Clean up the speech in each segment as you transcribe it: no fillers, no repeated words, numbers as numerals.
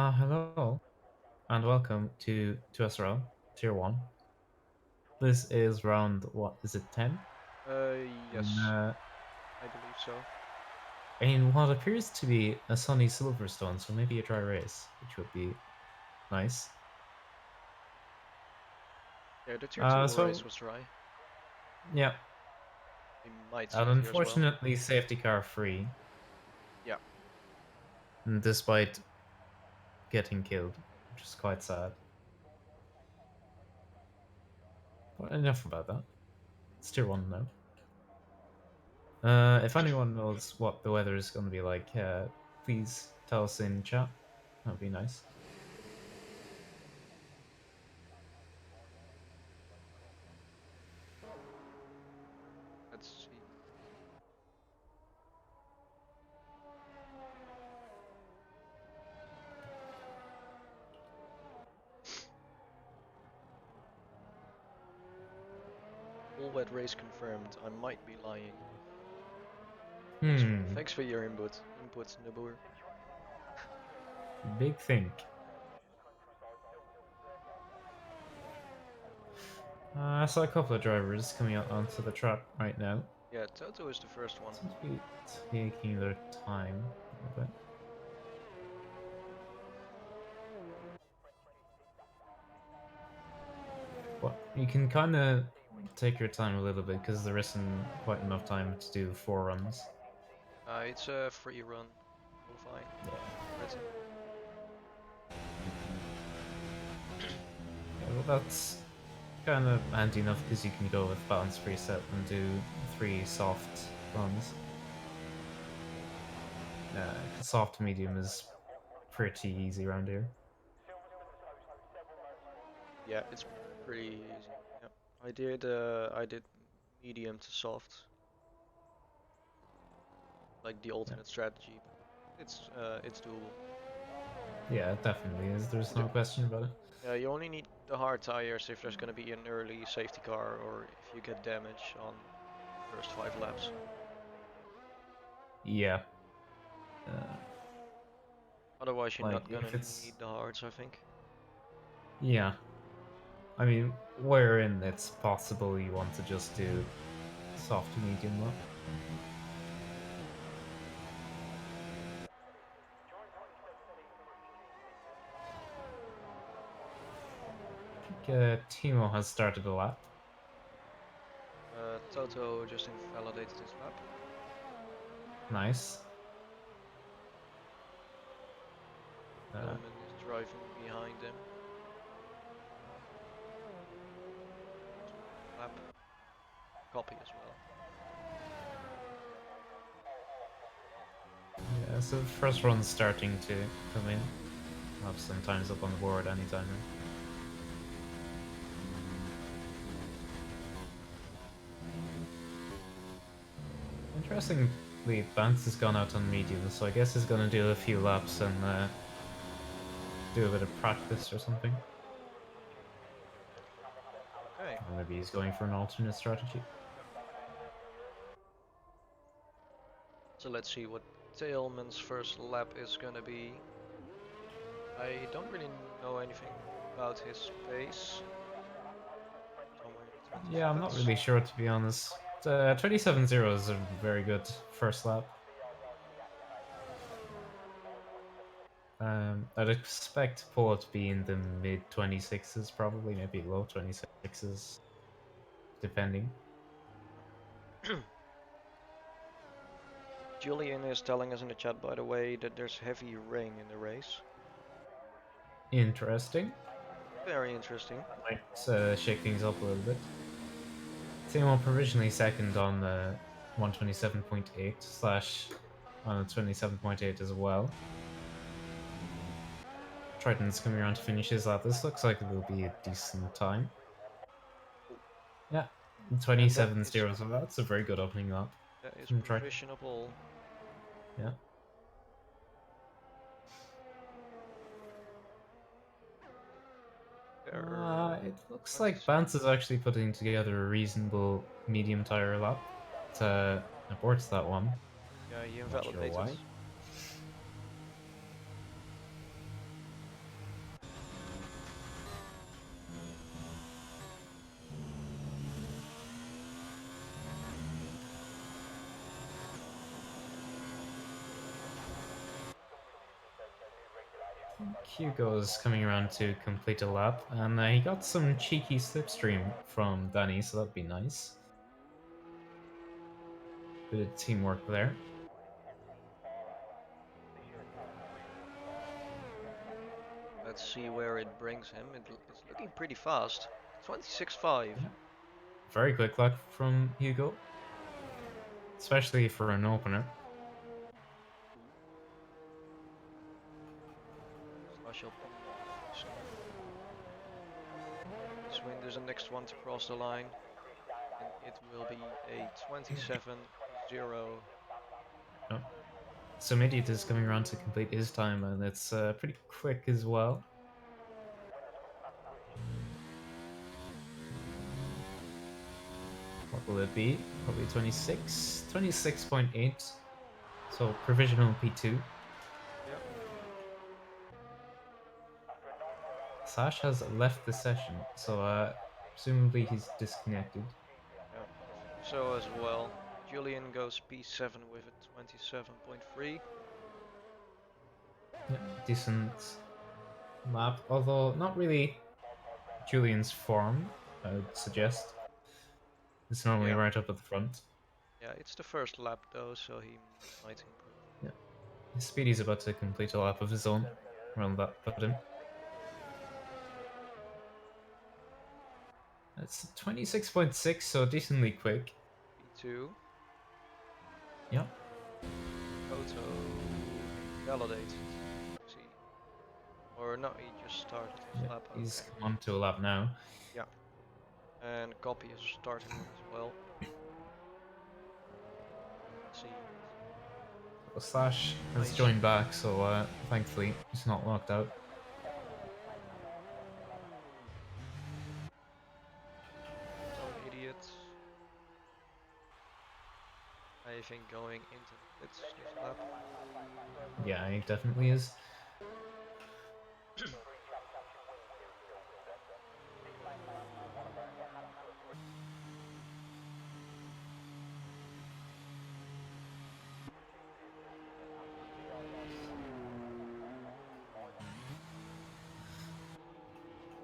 Hello and welcome to SLR Tier 1. This is round, what is it, 10? In, Yes, I believe so. in what appears to be a sunny Silverstone, so maybe a dry race, which would be nice. Yeah, the tier 2 So, race was dry. yeah, We might see and it here as well. unfortunately safety car free, Yeah, despite getting killed, which is quite sad. But enough about that. It's Tier 1 now. If anyone knows what the weather is going to be like, please tell us in chat. That would be nice. let's see. All wet race confirmed. I might be lying. Thanks for your input, Nabur. Big think. I saw a couple of drivers coming out onto the track right now. Yeah, Toto is the first one. Seem to be taking their time a bit. But you can kind of take your time a little bit because there isn't quite enough time to do 4 runs. It's a free run. You'll find written. Yeah, well, that's kind of handy enough because you can go with balance preset and do 3 soft runs. Soft medium is pretty easy around here. Yeah, it's pretty easy. Yeah, I did medium to soft, like the Yeah, alternate strategy. It's doable. yeah, it definitely is. There's The, no question about it. Yeah, you only need the hard tires if there's gonna be an early safety car or if you get damage on first 5 laps. Yeah. Uh, Otherwise, you're like, not gonna if it's. need the hards, I think. Yeah. I mean, wherein it's possible you want to just do soft to medium low. I think Timo has started a lap. Toto just invalidated his lap. Nice. Gentleman is driving behind him. Lap copy as well. Yeah, so the first run's starting to come in. I'll have some times up on the board anytime. Right? Interestingly, Banks has gone out on medium, so I guess he's going to do a few laps and do a bit of practice or something. Okay, Or maybe he's going for an alternate strategy. so let's see what Tailman's first lap is gonna be. I don't really know anything about his pace. Somewhere in the Yeah, I'm not 27s. really sure to be honest. 27.0 is a very good first lap. I'd expect Poe to be in the mid 26s, probably, maybe low 26s, depending. Julian is telling us in the chat, by the way, that there's heavy rain in the race. Interesting. Very interesting. Might shake things up a little bit. Timo provisionally second on the 127.8 slash on 27.8 as well. Triton's coming around to finish his lap. This looks like it will be a decent time. Yeah, And that 27.0, so that's a very good opening lap is from Triton. provisionable. Yeah. It looks like 27. Bance is actually putting together a reasonable medium tire lap to abort that one. Yeah, he Not sure invalidated. why. Hugo's coming around to complete a lap, and he got some cheeky slipstream from Danny, so that'd be nice. Bit of teamwork there. Let's see where it brings him. It's looking pretty fast. 26.5. Yeah. Very quick lap from Hugo, especially for an opener. Slash up. Swing, there's a next one to cross the line. And it will be a 27.0. Oh. So Midiot is coming around to complete his time, and it's pretty quick as well. What will it be? Probably 26? 26.8. So provisional P2. Yep. Sash has left the session, so presumably he's disconnected. Yep. So as well. Julian goes P7 with a 27.3. Yeah, decent lap, although not really Julian's form, I would suggest. It's normally right up at the front. Yeah, it's the first lap though, so he might improve. Yeah. Speedy's about to complete a lap of his own around that button. That's 26.6, so decently quick. P2. Yeah. Auto validate. See. Or no, he just started his lap. He's Okay. come on to a lap now. Yeah. And copy is starting one as well. Let's see. Well, Slash has Nice. joined back, so thankfully he's not locked out. Some idiot. I think going into the pits this lap. Yeah, he definitely is.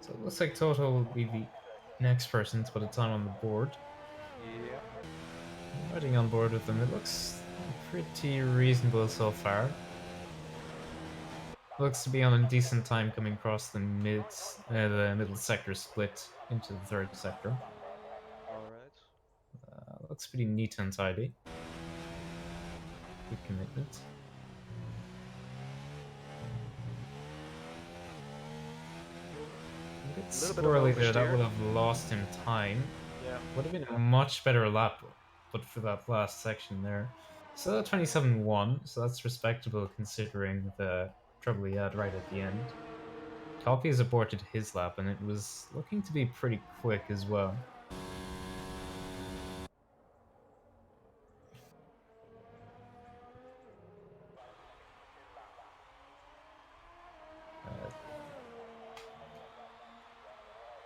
So it looks like Toto will be the next person to put a time on the board. Yeah. Riding on board with them, it looks pretty reasonable so far. Looks to be on a decent time coming across the middle sector split into the third sector. Alright. Looks pretty neat and tidy. Good commitment. A bit squirrely there, that would have lost him time. Yeah. Would have been a much better lap, but for that last section there. So 27.1, so that's respectable considering the trouble he had right at the end. Coffee has aborted his lap, and it was looking to be pretty quick as well.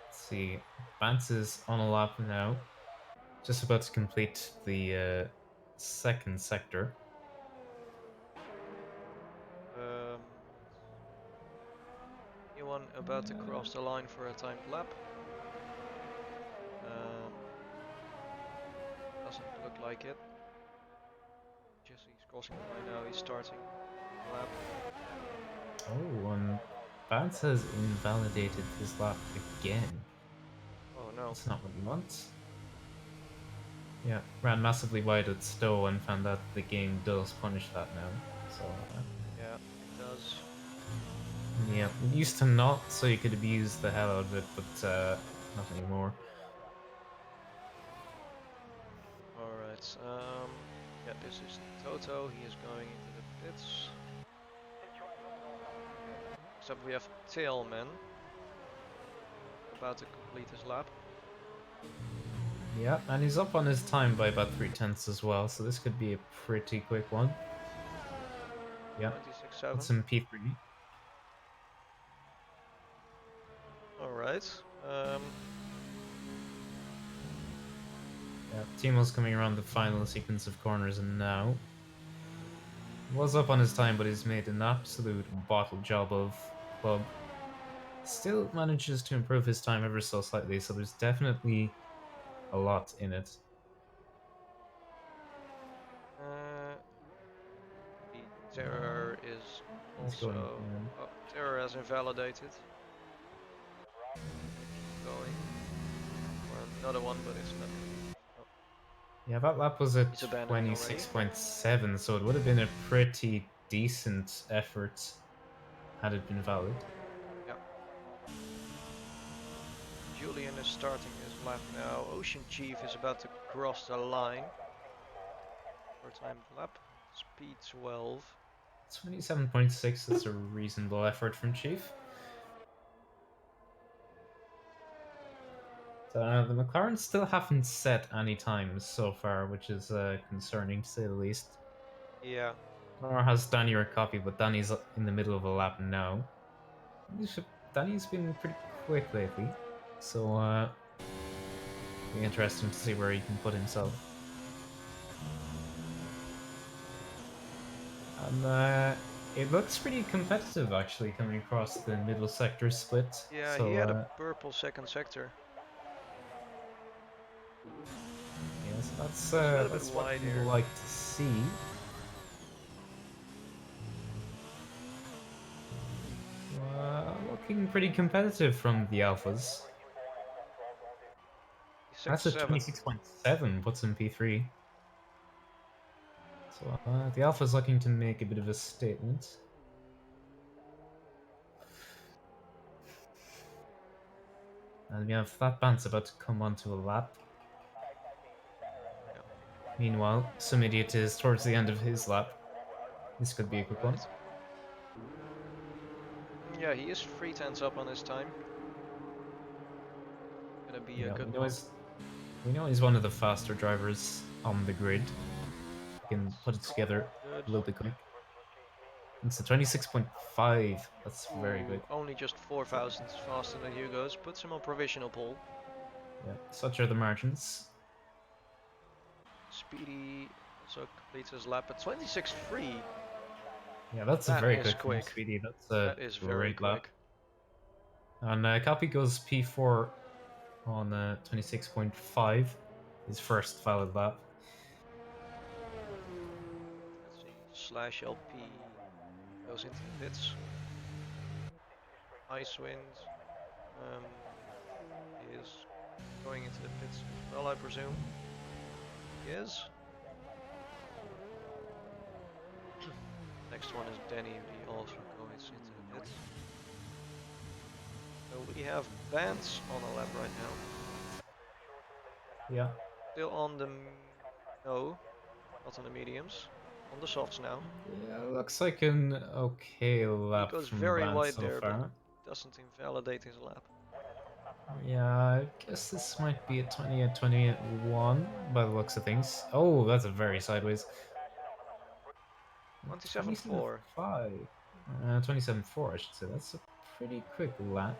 Let's see, Vance is on a lap now, just about to complete the second sector. Anyone about to cross the line for a timed lap? Doesn't look like it. Jesse's crossing the line now, he's starting the lap. Oh, and Vance has invalidated his lap again. Oh no. That's not what he wants. Yeah, ran massively wide at Stowe and found out the game does punish that now. So yeah, it does. Yeah, it used to not, so you could abuse the hell out of it, but not anymore. Alright, yeah, this is Toto, he is going into the pits. Except we have Tailman about to complete his lap. Yeah, and he's up on his time by about 3/10 as well, so this could be a pretty quick one. Yeah, that's some P3. Alright. Yeah, Timo's coming around the final sequence of corners now. Was up on his time, but he's made an absolute bottle job of club. Still manages to improve his time ever so slightly, so there's definitely a lot in it. The terror is He's going. also... Oh, terror has invalidated. Keep going. Or another one, but it's not... Oh, Yeah, that lap was at he's abandoning already. 26.7, so it would have been a pretty decent effort had it been valid. Yeah. Julian is starting his lap now. Ocean Chief is about to cross the line. For time lap. Speed 12. 27.6 is a reasonable effort from Chief. The McLaren still haven't set any times so far, which is concerning to say the least. Yeah. Nor has Danny or copy, but Danny's in the middle of a lap now. Danny's been pretty quick lately, so be interesting to see where he can put himself. And it looks pretty competitive actually coming across the middle sector split. Yeah, So he had a purple second sector. yes, It's a little bit that's what wide we here. like to see. Looking pretty competitive from the alphas. That's a 6-7. 26.7, puts in P3. So the alpha's looking to make a bit of a statement. And we have Fat Bant's about to come onto a lap. Yeah. Meanwhile, some idiot is towards the end of his lap. This could be a quick one. Right. Yeah, he is 3/10 up on his time. Gonna be a good one. We know he's one of the faster drivers on the grid. He can put it together Good. a little bit quick. It's a 26.5. That's very good. Only just 4 thousandths faster than Hugo's. Puts him on provisional pole. Yeah, such are the margins. Speedy also completes his lap at 26.3. Yeah, that's That very is quick from quick. Speedy. That's a That is very great lap. quick. And Copy goes P4 on 26.5. His first valid lap. Let's see. Slash LP goes into the pits. Ice wind. He is going into the pits as well, I presume. He is. Next one is Danny, he also goes into the pits. So we have Vance on a lap right now. Yeah. Still on the... no, not on the mediums. On the softs now. Yeah, looks like an okay lap He goes from very Vance wide so there, far. but doesn't invalidate his lap. Yeah, I guess this might be a 20 at 21 by the looks of things. Oh, that's a very sideways. 27.4. 27.5. 27.4, I should say. That's a pretty quick lap.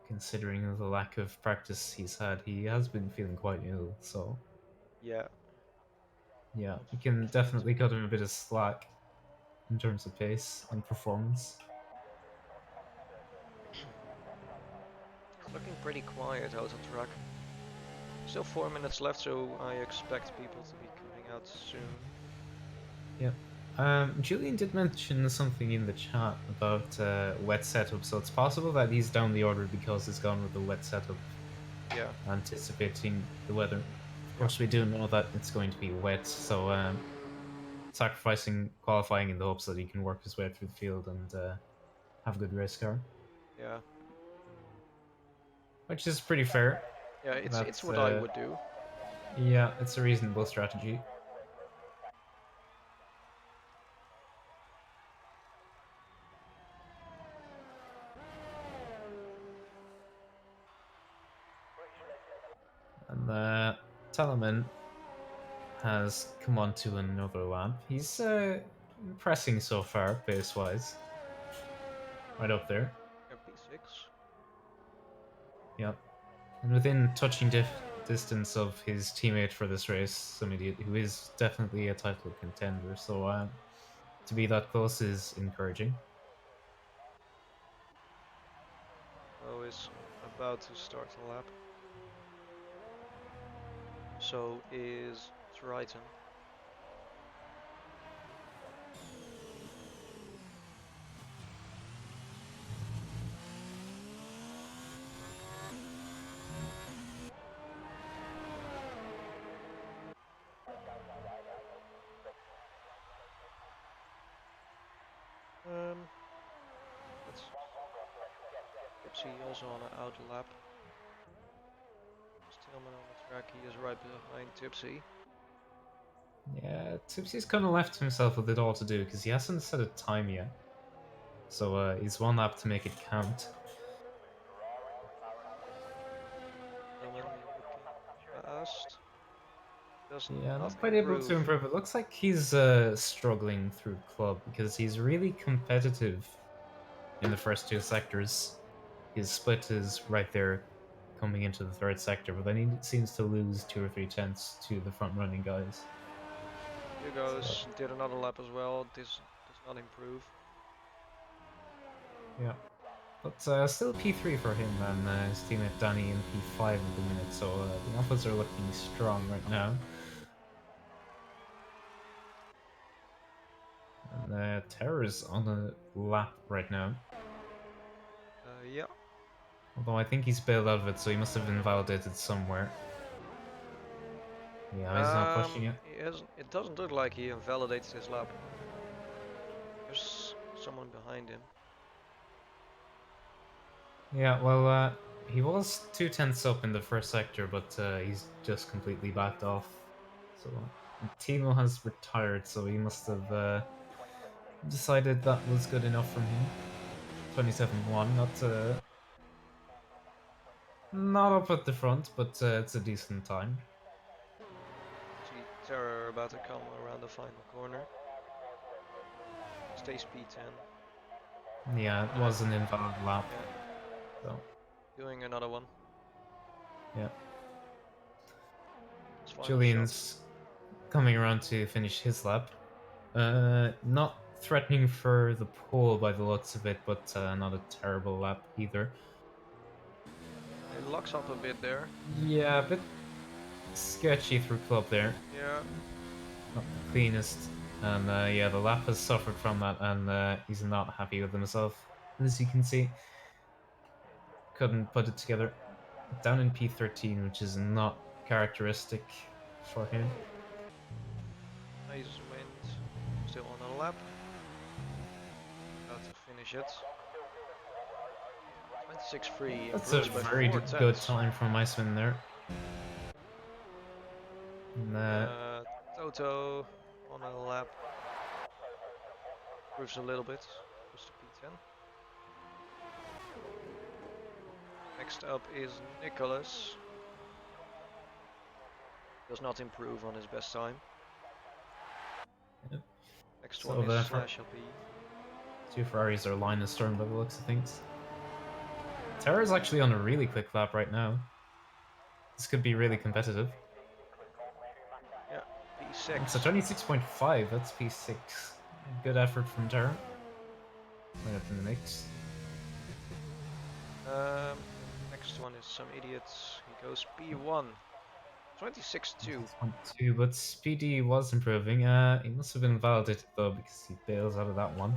Considering the lack of practice he's had, he has been feeling quite ill, so Yeah. yeah, we can definitely cut him a bit of slack in terms of pace and performance. It's looking pretty quiet out on track. Still 4 minutes left, so I expect people to be coming out soon. Yeah. Julian did mention something in the chat about wet setup, so it's possible that he's down the order because he's gone with the wet setup. Yeah. Anticipating the weather. Of course, we do know that it's going to be wet, so sacrificing qualifying in the hopes that he can work his way through the field and have a good race car. Yeah. Which is pretty fair. Yeah, it's what I would do. Yeah, it's a reasonable strategy. And Telemann has come on to another lap. He's impressing so far, pace-wise. Right up there. P6. Yep. And within touching distance of his teammate for this race, some idiot who is definitely a title contender. So to be that close is encouraging. Mo is about to start the lap. So is Triton. Let's Tipsy also on an out lap. Stillman on the track, he is right behind Tipsy. Yeah, Tipsy's kind of left himself with it all to do because he hasn't set a time yet. So he's one lap to make it count. Stillman looking fast. Does Yeah, not not quite able improve. to improve. It looks like he's struggling through club because he's really competitive in the first two sectors. His split is right there coming into the third sector, but then he seems to lose 2 or 3 tenths to the front running guys. Here So, goes, did another lap as well. This does not improve. yeah. But still P3 for him and his teammate Danny in P5 at the minute, so the Alphas are looking strong right now. And Terror's on a lap right now. Yeah. Although I think he's bailed out of it, so he must have invalidated somewhere. Yeah, he's not pushing it. It doesn't look like he invalidates his lap. There's someone behind him. Yeah, well, he was 2 tenths up in the first sector, but he's just completely backed off. So Timo has retired, so he must have decided that was good enough from him. 27-1, not up at the front, but it's a decent time. See Terror about to come around the final corner. Stays P10. Yeah, it was an invalid lap. Yeah. So Doing another one. yeah, His final Julian's coming around to finish his lap. Not threatening for the pole by the looks of it, but not a terrible lap either. shot. It locks up a bit there. Yeah, a bit sketchy through club there. Yeah. Not the cleanest. And yeah, the lap has suffered from that, and he's not happy with himself, as you can see. Couldn't put it together. Down in P13, which is not characteristic for him. Nice wind. Still on a lap. About to finish it. 26.3 That's a improves by very 4 good tenths. time from Iceman there. And, Toto on a lap. Improves a little bit. Goes to P10. Next up is Nicholas. Does not improve on his best time. Yep. Next So one is the Slash LP. two Ferraris are line astern by the looks of things. Terra's actually on a really quick lap right now. This could be really competitive. Yeah, P6. It's a 26.5, that's P6. Good effort from Terra. Right up in the mix. Next one is some idiots. He goes P1. 26.2. 6.2, but Speedy was improving. He must have been validated though because he bails out of that one.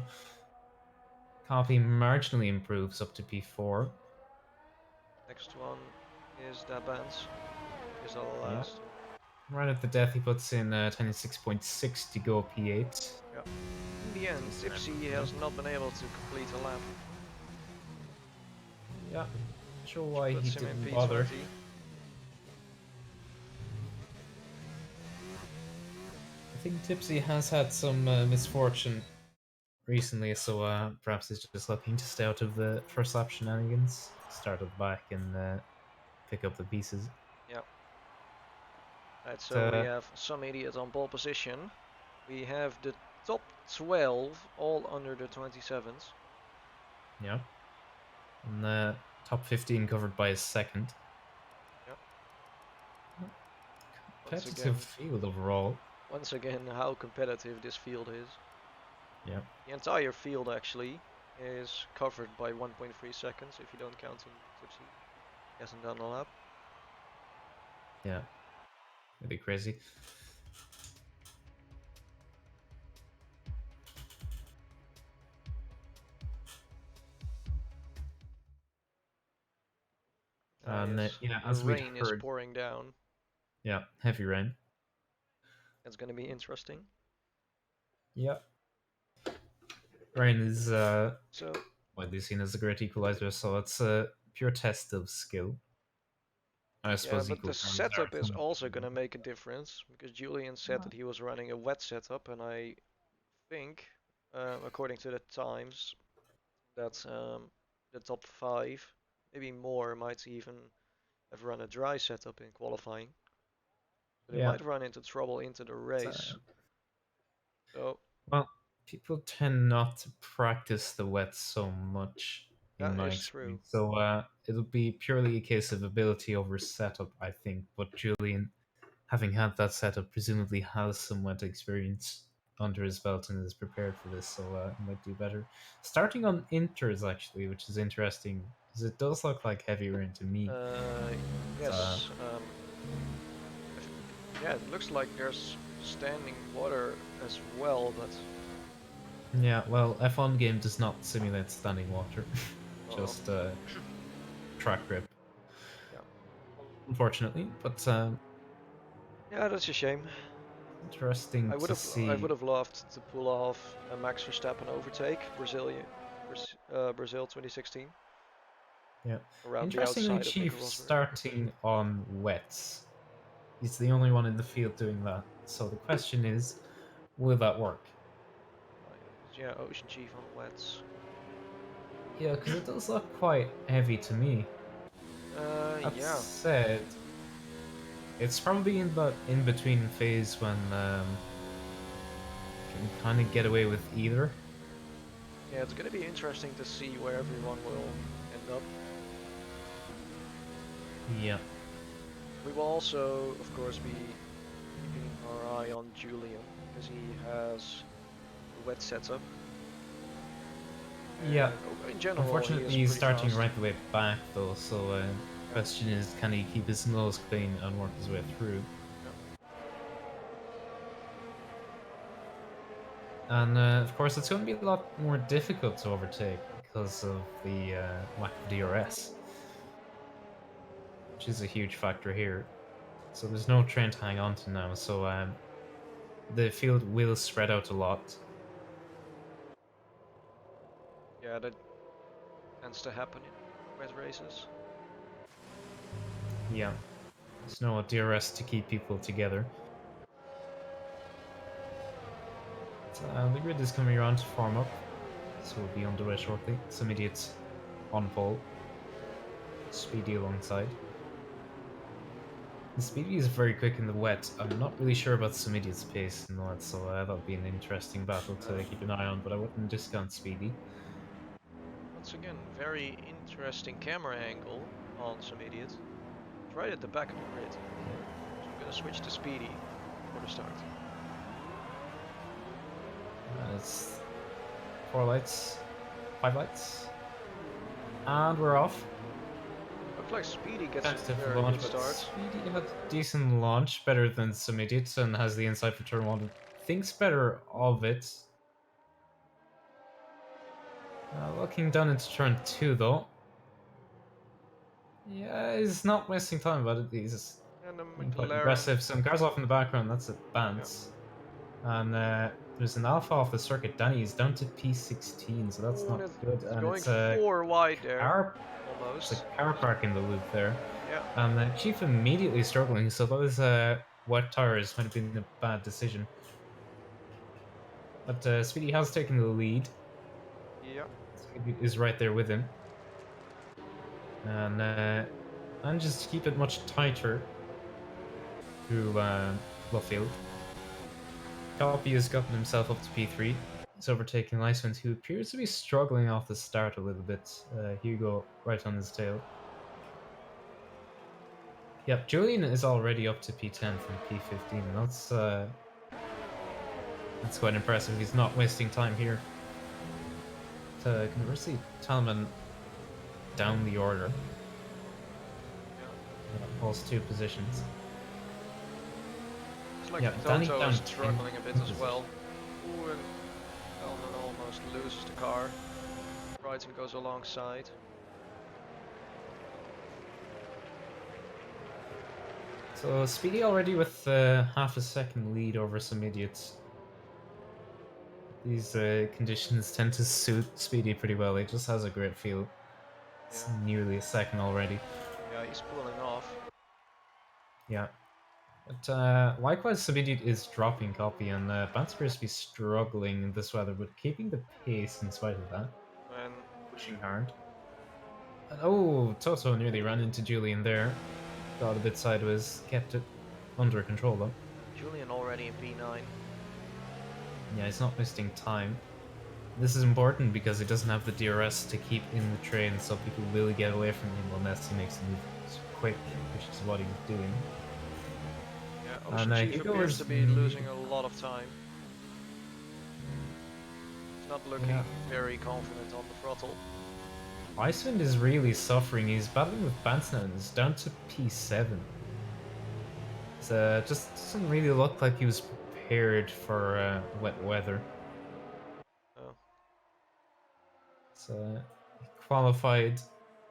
Copy marginally improves up to P4. Next one is Dabans. Is the Yeah. last one. Right at the death, he puts in 26.6 to go P8. Yeah. In the end, Tipsy has not been able to complete a lap. Yeah. Not sure why he Puts him in didn't P20. bother. I think Tipsy has had some misfortune recently, so perhaps he's just looking to stay out of the first lap shenanigans, start at the back, and pick up the pieces. Yeah. Right, so we have some idiot on pole position. We have the top 12 all under the 27s. Yeah. And the top 15 covered by a second. Yep. Competitive field overall. Once again, how competitive this field is. Yeah. The entire field actually is covered by 1.3 seconds if you don't count in Tipsy. He hasn't done a lap. Yeah. Really crazy. And Yes, yeah, the as we'd rain is heard, pouring down. yeah, heavy rain. That's gonna be interesting. Yeah. Rain is So widely seen as a great equalizer, so it's a pure test of skill. I yeah, suppose but the equal times are setup is somewhat also gonna irrelevant. make a difference because Julian said that he was running a wet setup, and I think, according to the times, that the top five, maybe more, might even have run a dry setup in qualifying. So they Yeah. might run into trouble into the So, race. So well, people tend not to practice the wet so much, in that my is true. experience. So it'll be purely a case of ability over setup, I think. But Julian, having had that setup, presumably has some wet experience under his belt and is prepared for this, so he might do better. Starting on inters, actually, which is interesting, because it does look like heavy rain to me. Uh, Uh, yes. Yeah, it looks like there's standing water as well, but yeah, well, F1 game does not simulate standing water, oh, just track grip, yeah, unfortunately. But yeah, that's a shame. interesting to I would see. have loved to pull off a Max Verstappen overtake, Brazil 2016, Yeah, around the interestingly, outside of Nico Chief Rosberg. starting on wets. He's the only one in the field doing that. So the question is, will that work? Yeah, Ocean Chief on wets. Yeah, because it does look quite heavy to me. That Yeah, said, it's probably in the in between phase when can kind of get away with either. yeah, it's gonna be interesting to see where everyone will end up. Yeah, We will also, of course, be keeping our eye on Julian because he has the wet setup, yeah. and in general he Unfortunately, is he's pretty starting fast. right the way back though. So Yeah, question is, can he keep his nose clean and work his way through? yeah. And of course, it's going to be a lot more difficult to overtake because of the lack of DRS, which is a huge factor here. So there's no train to hang on to now. So the field will spread out a lot. Yeah, that tends to happen in wet races. Yeah, there's no DRS to keep people together. So, the grid is coming around to form up, so we'll be underway shortly. Some idiots on pole, Speedy alongside. The Speedy is very quick in the wet. I'm not really sure about some idiot's pace in the wet, so that'll be an interesting battle to keep an eye on, but I wouldn't discount Speedy. Once again, very interesting camera angle on some idiot. It's right at the back of the grid. So I'm gonna switch to Speedy for the start. It's 4 lights, 5 lights, and we're off. Looks like Speedy gets a Tentative very launch, good but start. Speedy had a decent launch, better than some idiots, and has the inside for turn one. Thinks better of it. Looking down into turn two, though. Yeah, he's not wasting time about it. He's And the being quite McLaren. aggressive. Some cars off in the background, that's Yeah. advance. And there's an alpha off the circuit. Danny is down to P16, so that's Oh, and not good. it's And going it's a four wide there, car, it's a almost. car park in the loop there. Yeah. And the Chief immediately struggling, so those wet tires might have been a bad decision. But Speedy has taken the lead. Yeah. Speedy is right there with him. And manages to keep it much tighter through Luffield. Copy has gotten himself up to P3. He's overtaken Icewind, who appears to be struggling off the start a little bit. Hugo right on his tail. Yep, Julian is already up to P10 from P15. That's That's quite impressive. He's not wasting time here. To conversely, Talman down the order. Yeah. Pulls 2 positions. It's like Yeah, Danny Toto down is 10 struggling a bit as position. well. Ooh, and Elman almost loses the car. Brighton goes alongside. So Speedy already with half a second lead over some idiots. These conditions tend to suit Speedy pretty well. He just has a great feel. It's Yeah. nearly a second already. Yeah, he's pulling off. Yeah. But likewise, Subidit is dropping copy, and Bansker is struggling in this weather, but keeping the pace in spite of that. And Pushing hard. And, oh, Toto nearly ran into Julian there. Got a bit sideways, kept it under control though. Julian already in P9. Yeah, he's not wasting time. This is important because he doesn't have the DRS to keep in the train, so people will get away from him unless he makes a move quick, which is what he's doing. Yeah, Ocean And Chief Hugo appears is to be losing a lot of time. He's not looking Yeah. very confident on the throttle. Icewind is really suffering. He's battling with Bansner and is down to P7. So just doesn't really look like he was prepared for wet weather. Oh. So he qualified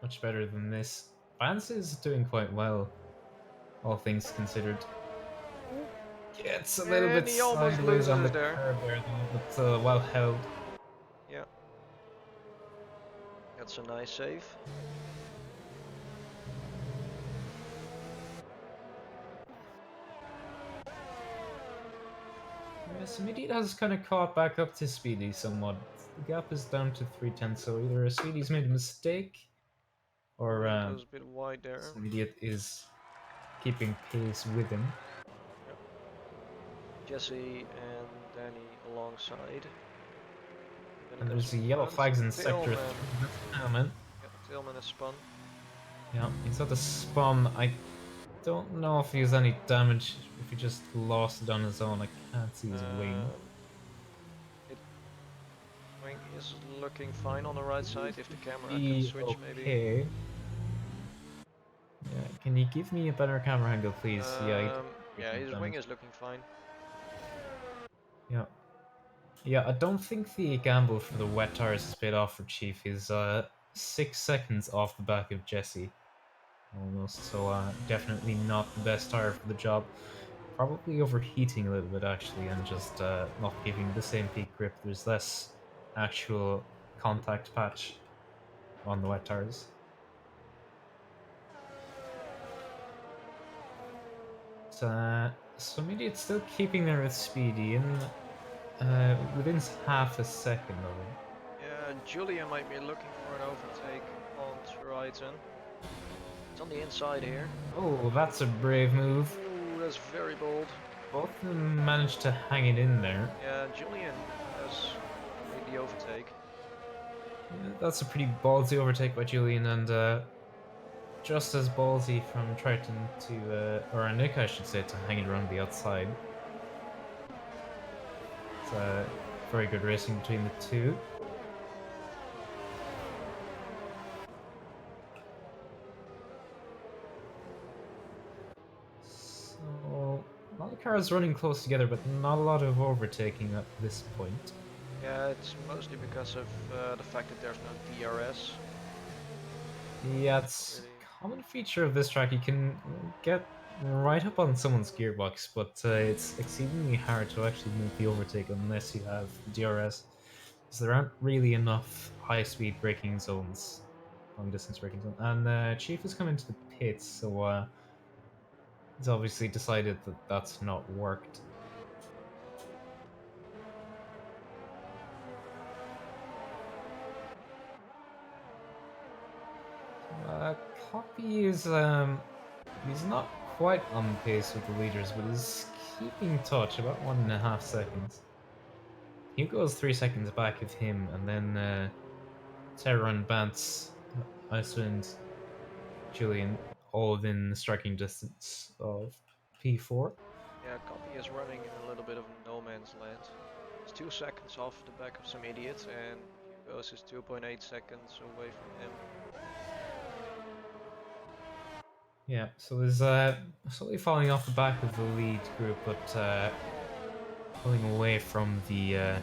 much better than this. Vance is doing quite well, all things considered. Gets a little And bit he almost sideways on the loses there. curve there, though, but well held. Yeah. That's a nice save. Yeah, so Midit has kind of caught back up to Speedy somewhat. The gap is down to 3/10, so either Speedy's made a mistake, or It goes a bit wide there. Idiot is keeping pace with him. Yep. Jesse and Danny alongside. And there's a yellow flags in sector 3. Tailman. Yeah, Tailman is spun. Yeah, he's got the spun. I don't know if he has any damage, if he just lost it on his own. I can't see his wing. Wing is looking fine on the right side. If the camera can switch, maybe. Yeah, can you give me a better camera angle, please? Yeah, his wing is looking fine. Yeah. Yeah, I don't think the gamble for the wet tires is paid off for Chief. He's 6 seconds off the back of Jesse. Almost, so definitely not the best tire for the job. Probably overheating a little bit actually, and just not giving the same peak grip. There's less actual contact patch on the wet tires. So maybe it's still keeping there with Speedy in within half a second of him. Yeah, Julian might be looking for an overtake on Triton. It's on the inside here. Oh, that's a brave move. Ooh, that's very bold. Both of them managed to hang it in there. Yeah, Julian has made the overtake. Yeah, that's a pretty ballsy overtake by Julian, and just as ballsy from Triton to, or Nick I should say, to hang it around the outside. It's very good racing between the two. So, a lot of cars running close together, but not a lot of overtaking at this point. Yeah, it's mostly because of the fact that there's no DRS. Yeah, it's a common feature of this track. You can get right up on someone's gearbox, but it's exceedingly hard to actually make the overtake unless you have DRS. So there aren't really enough high-speed braking zones, long-distance braking zones. And Chief has come into the pits, so he's obviously decided that that's not worked. Copy is he's not quite on pace with the leaders, but is keeping touch about 1.5 seconds. Hugo's 3 seconds back of him, and then Terra and Bance, Icewind, Julian, all within striking distance of P4. Yeah, Copy is running in a little bit of no man's land. 2 seconds off the back of some idiot, and Hugo's is 2.8 seconds away from him. Yeah, so he's slowly falling off the back of the lead group, but pulling away from the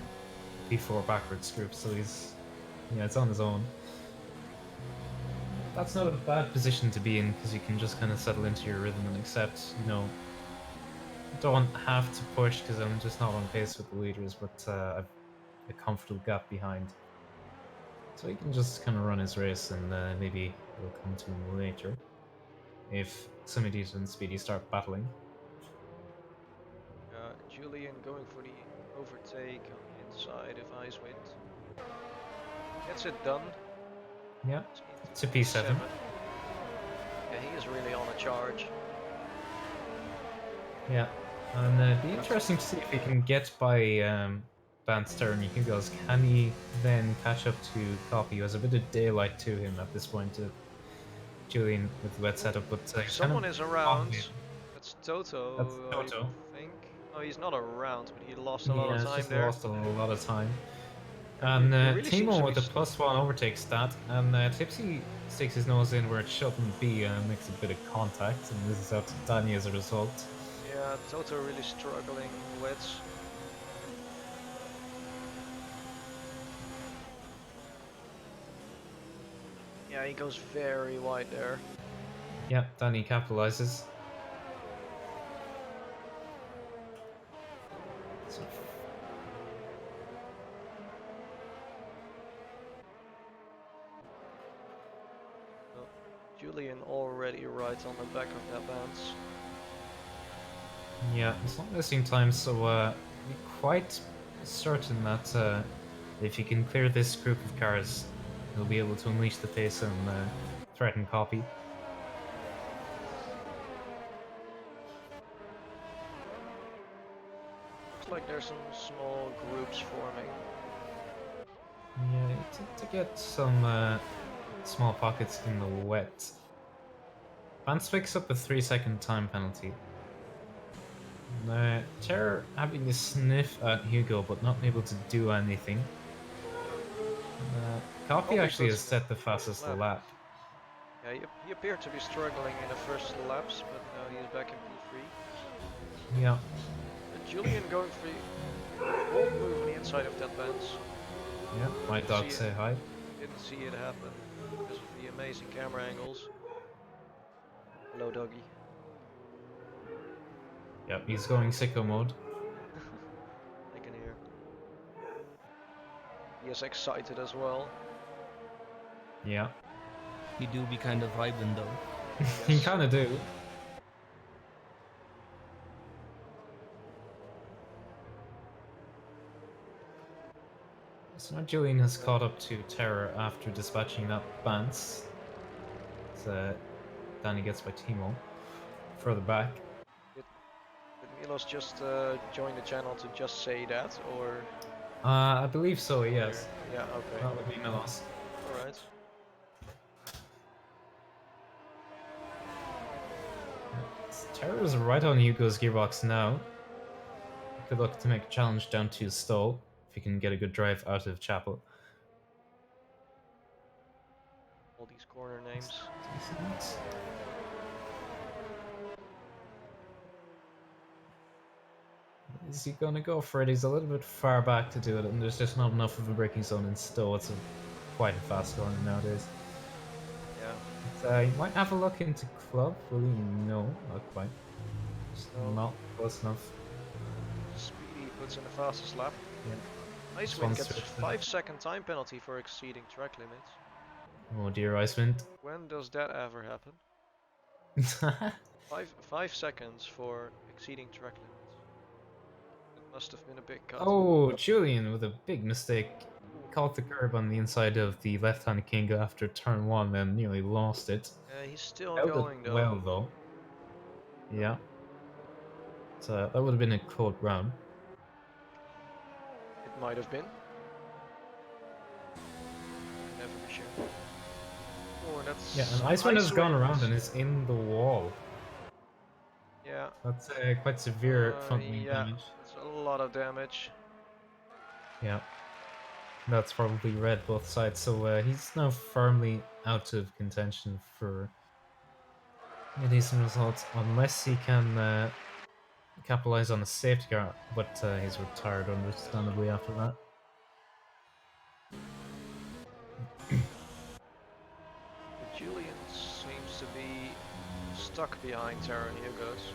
P4 backwards group, so he's, yeah, it's on his own. That's not a bad position to be in, because you can just kind of settle into your rhythm and accept, you know, don't have to push because I'm just not on pace with the leaders, but I've a comfortable gap behind. So he can just kind of run his race, and maybe it'll come to him later if somebody and Speedy start battling. Julian going for the overtake on the inside of Icewind. Gets it done. Yeah, Into to P7. Yeah, he is really on a charge. Yeah, and it'd be interesting to see if he can get by Banster and Hugo's. Can he then catch up to Copy, who has a bit of daylight to him at this point of Julian with the wet setup, but someone is around. That's That's Toto, Toto. I think. No, he's not around, but he lost a lot Yeah, of it's time just there. lost a lot of time. And And really seems Timo to with be a +1 overtake stat, and Tipsy sticks his nose in where it shouldn't be and makes a bit of contact, and this is out to Danny as a result. Yeah, Toto really struggling with. Yeah, he goes very wide there. Yeah, Danny capitalizes. So Julian already right on the back of that bounce. yeah, it's not missing time, so we're quite certain that if he can clear this group of cars, he'll be able to unleash the pace and threaten Copy. Looks like there's some small groups forming. Yeah, to get some small pockets in the wet. Vance picks up a 3-second time penalty. Terror having a sniff at Hugo, but not able to do anything. Copy actually has set the fastest lap. Yeah, he appeared to be struggling in the first laps, but now he's back in P3. Yeah. And Julian going for a bold move on the inside of that bounce. Yeah, my dog say hi. Didn't see it happen because of the amazing camera angles. Hello, doggy. Yep, he's going sicko mode. I can hear. He is excited as well. Yeah. You do be kind of vibing though. Yes. You kind of do. So now Julian has caught up to Terror after dispatching that Bance. So Danny gets by Timo. Further back. Did Milos just join the channel to just say that, or? I believe so, yes. Yeah, okay. That would be Milos. Alright. Terror's right on Hugo's gearbox now. Good luck to make a challenge down to stall if he can get a good drive out of Chapel. All these corner names. Is he gonna go for it? He's a little bit far back to do it, and there's just not enough of a braking zone in Stowe. It's quite a fast corner nowadays. Yeah. But, you might have a look into Club. Will he? No, not quite. Still not close enough. Speedy puts in the fastest lap. Yeah. Icewind gets a 5-second time penalty for exceeding track limits. Oh dear, Icewind. When does that ever happen? 5 seconds for exceeding track limits. It must have been a big cut. Oh, Julian with a big mistake. Caught the curb on the inside of the left-hand king after turn 1 and nearly lost it. He's still Held going though. Well though. Yeah. So that would have been a cold round. It might have been. Never be sure. Oh, that's. Yeah, and Icewind has gone around and is in the wall. Yeah. That's quite severe front wing yeah, damage. that's a lot of damage. Yeah, that's probably read both sides. So he's now firmly out of contention for a decent result, unless he can capitalize on a safety car. But he's retired, understandably, after that. But Julian seems to be stuck behind Terra and Hugo's.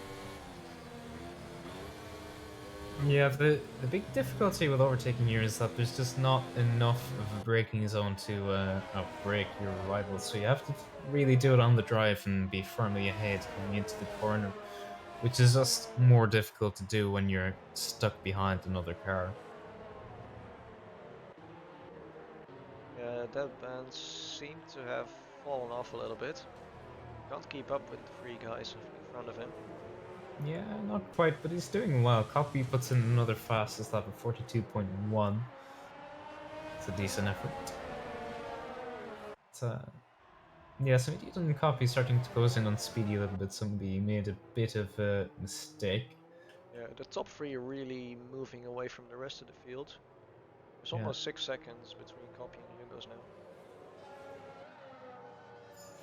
Yeah, the big difficulty with overtaking here is that there's just not enough of a braking zone to outbrake your rivals. So you have to really do it on the drive and be firmly ahead going into the corner, which is just more difficult to do when you're stuck behind another car. Yeah, that band seemed to have fallen off a little bit. Can't keep up with the three guys in front of him. Yeah, not quite, but he's doing well. Copy puts in another fastest lap of 42.1. It's a decent effort. It's, yeah, so Indeed and Copy starting to close in on Speedy a little bit. Somebody made a bit of a mistake. Yeah, the top three are really moving away from the rest of the field. There's Yeah. almost 6 seconds between Copy and Hugo's now.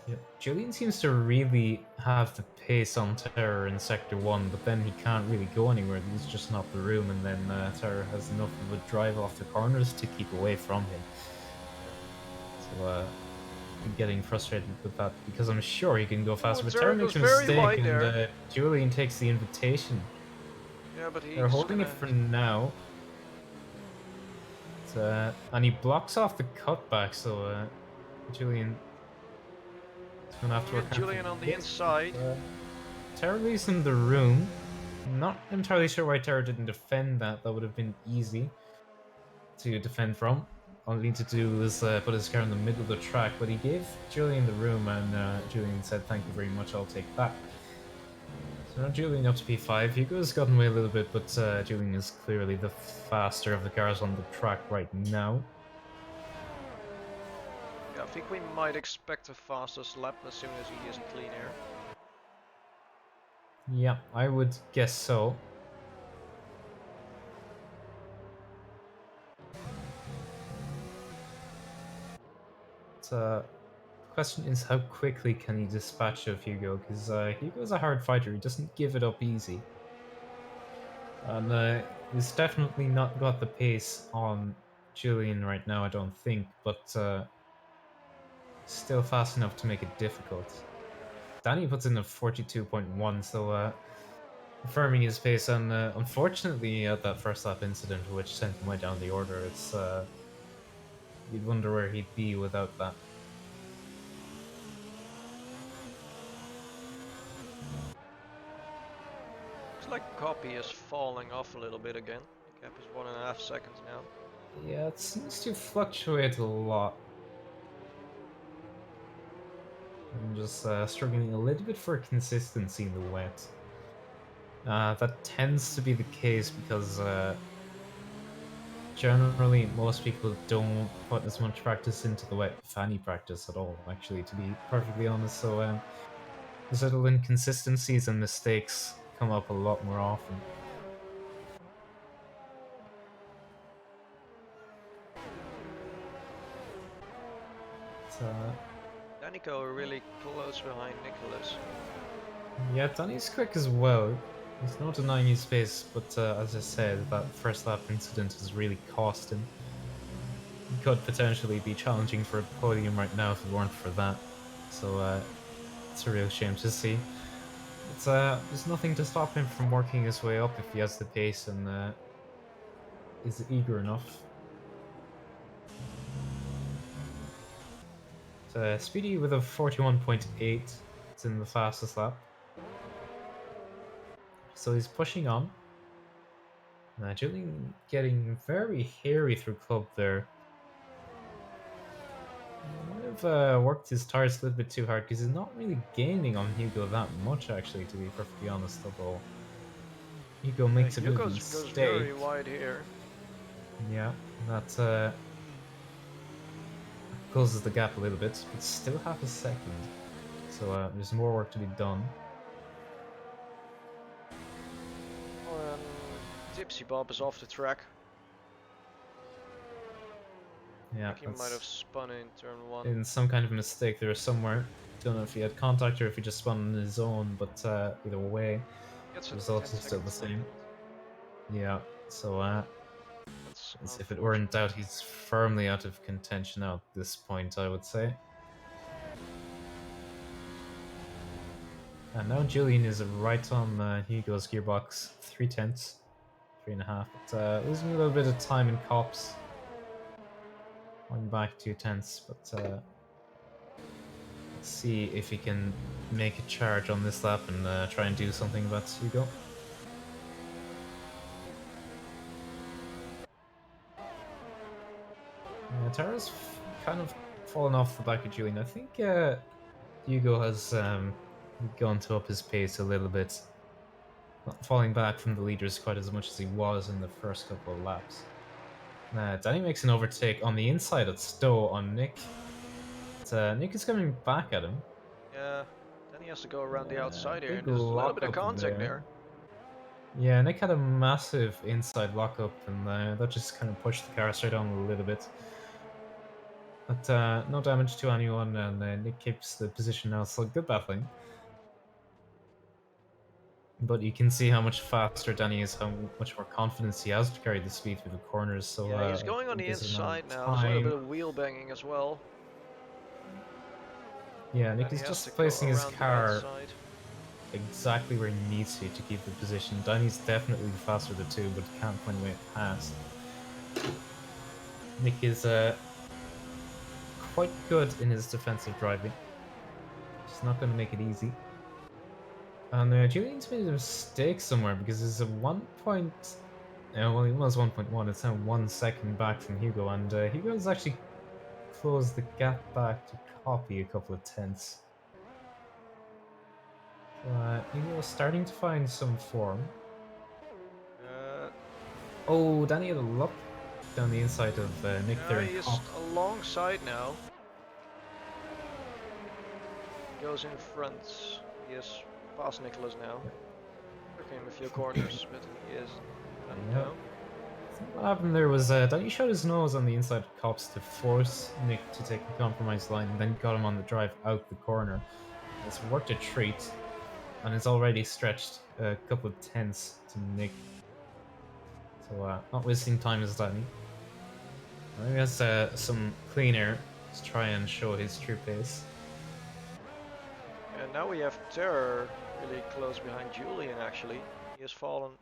Yep. Julian seems to really have the pace on Terror in Sector 1, but then he can't really go anywhere. There's just not the room, and then Terror has enough of a drive off the corners to keep away from him. So, I'm getting frustrated with that because I'm sure he can go faster, but Terror makes a mistake, and Julian takes the invitation. Yeah, but he's They're holding it for now. And he blocks off the cutback, so Julian is going to have to work Julian on the inside. Terror leaves him the room. Not entirely sure why Terror didn't defend that. That would have been easy to defend from. All he needed to do was put his car in the middle of the track, but he gave Julian the room, and Julian said, "Thank you very much, I'll take that." So now Julian up to P5. Hugo's gotten away a little bit, but Julian is clearly the faster of the cars on the track right now. Yeah, I think we might expect a fastest lap as soon as he is in clean air. Yeah, I would guess so. The question is, how quickly can he dispatch of Hugo? Because Hugo's a hard fighter. He doesn't give it up easy. And he's definitely not got the pace on Julian right now, I don't think, but still fast enough to make it difficult. Danny puts in a 42.1, so confirming his pace, and unfortunately he had that first lap incident which sent him way down the order. It's you'd wonder where he'd be without that. Looks like Copy is falling off a little bit again. The gap is 1.5 seconds now. Yeah, it seems to fluctuate a lot. I'm just struggling a little bit for consistency in the wet. That tends to be the case because generally most people don't put as much practice into the wet fanny practice at all, actually, to be perfectly honest. So these little inconsistencies and mistakes come up a lot more often. Danico really close behind Nicholas. Yeah, Danny's quick as well. There's no denying his pace, but as I said, that first lap incident has really cost him. He could potentially be challenging for a podium right now if it weren't for that. So it's a real shame to see. There's nothing to stop him from working his way up if he has the pace and is eager enough. Speedy with a 41.8. It's in the fastest lap. So he's pushing on. Julian getting very hairy through club there. He might have worked his tires a little bit too hard because he's not really gaining on Hugo that much, actually, to be perfectly honest. Although Hugo makes a bit of a mistake. Goes very wide here. Yeah, that closes the gap a little bit, but still half a second. So there's more work to be done. Tipsy Bob is off the track. Yeah, think he might have that's spun in turn 1. in some kind of mistake there somewhere. Don't know if he had contact or if he just spun on his own, but either way, Gets the a result 10 is still the second lap same. penalty. Yeah, so That's as if it were in unfortunate. doubt, he's firmly out of contention now at this point, I would say. And now Julian is right on Hugo's gearbox, 3/10, 3.5, but losing a little bit of time in cops. Going back 2/10, but let's see if he can make a charge on this lap and try and do something about Hugo. Yeah, Tara's kind of fallen off the back of Julian. I think Hugo has gone to up his pace a little bit, not falling back from the leaders quite as much as he was in the first couple of laps. Danny makes an overtake on the inside at Stowe on Nick. But, Nick is coming back at him. Yeah, then he has to go around the outside here, Big and there's a little bit of lockup contact there. there. Yeah, Nick had a massive inside lockup, and that just kind of pushed the car straight on a little bit. But no damage to anyone, and Nick keeps the position now, so good battling. But you can see how much faster Danny is, how much more confidence he has to carry the speed through the corners, so Yeah, he's I going on think the this is now inside now. There's a little time. bit of wheel banging as well. Yeah, Nick And he is has to just go placing his around the car outside. exactly where he needs to keep the position. Danny's definitely the faster of the two, but can't find a way past. Nick is quite good in his defensive driving. Just not going to make it easy. And Julian's made a mistake somewhere because there's a 1 point. Well, it was 1.1. It's now 1 second back from Hugo, and Hugo's actually closed the gap back to copy a couple of tenths. Hugo's starting to find some form. Oh, Danny had a look down the inside of Nick there Yeah, in he is cop. alongside now. He goes in front. He is past Nicholas now. Took him a few corners, but he is running Yeah. down. I think what happened there was Danny showed his nose on the inside of cops to force Nick to take the compromise line, and then got him on the drive out the corner. It's worked a treat, and it's already stretched a couple of tenths to Nick. So not wasting time as Danny. Now he has some clean air to try and show his true pace. And now we have Terror really close behind Julian actually. He has fallen.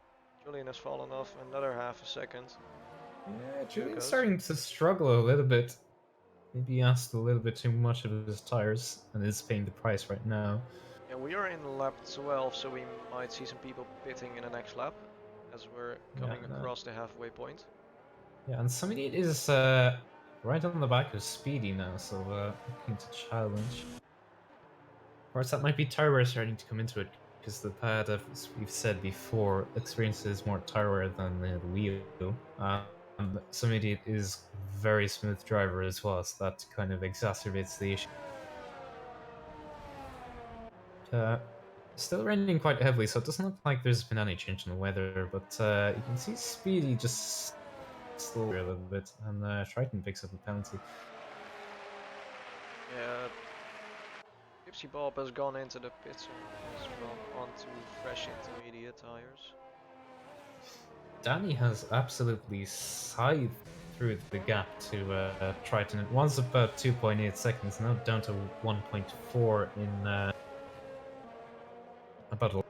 Julian has fallen off another half a second. Yeah, Julian's starting to struggle a little bit. Maybe he asked a little bit too much of his tires and is paying the price right now. And we are in lap 12, so we might see some people pitting in the next lap as we're coming across the halfway point. Yeah, and somebody is right on the back of Speedy now, so looking to challenge. Of course, that might be tire wear starting to come into it, because the pad, as we've said before, experiences more tire wear than the wheel. Somebody is very smooth driver as well, so that kind of exacerbates the issue. Still raining quite heavily, so it doesn't look like there's been any change in the weather, but you can see Speedy just slow a little bit, and Triton picks up a penalty. Yeah, Gypsy Bob has gone into the pits and has gone onto fresh intermediate tires. Danny has absolutely scythed through the gap to Triton. It was about 2.8 seconds, now down to 1.4 in about a...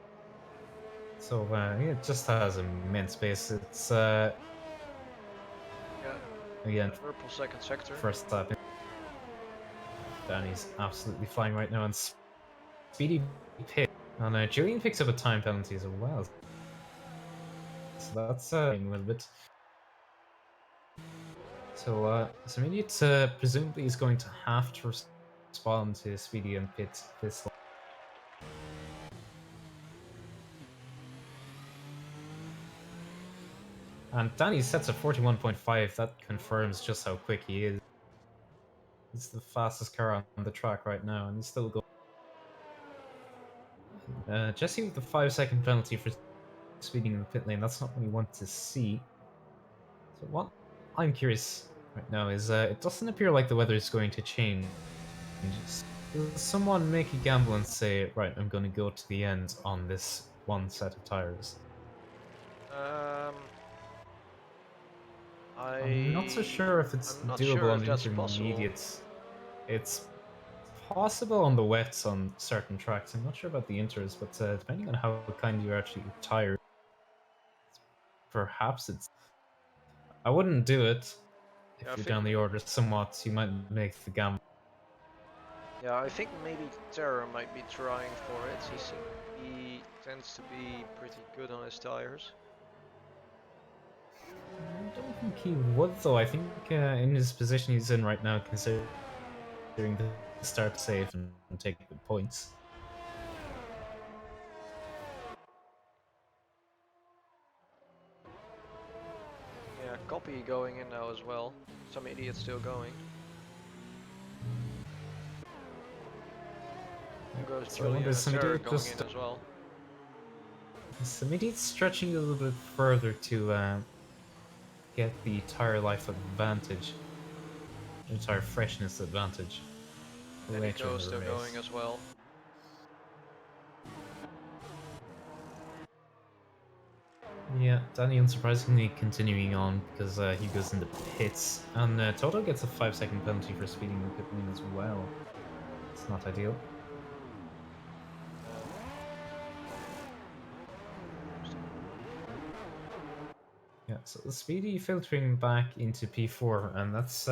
So it just has immense pace. It's again Purple second sector. first lap. Danny's absolutely flying right now, and Speedy pit. And Julian picks up a time penalty as well. So that's a little bit. So Immediate presumably is going to have to respond to Speedy and pit this. And Danny sets a 41.5. That confirms just how quick he is. He's the fastest car on the track right now, and he's still going. Jesse with the 5-second penalty for speeding in the pit lane. That's not what we want to see. So what I'm curious right now is it doesn't appear like the weather is going to change. Will someone make a gamble and say, right, I'm going to go to the end on this one set of tires? Um, I'm not so sure if it's I'm not doable sure on if the that's possible. intermediates. It's possible on the wets on certain tracks. I'm not sure about the inters, but depending on how kind you're actually tired, perhaps it's. I wouldn't do it if Yeah, I you're think down the order somewhat. You might make the gamble. yeah, I think maybe Terra might be trying for it. He tends to be pretty good on his tires. I don't think he would, though. I think in his position he's in right now, considering the start safe and take the points. Yeah, copy going in now as well. Some idiot still going. There goes So I wonder, is some Terra idiot going just in as well. some idiot stretching a little bit further to get the tire life advantage, the tire freshness advantage And later in Nico the still race. going as well. Yeah, Danny unsurprisingly continuing on because he goes into pits, and Toto gets a 5-second penalty for speeding the pit lane as well. It's not ideal. Yeah, so the Speedy filtering back into P4, and that's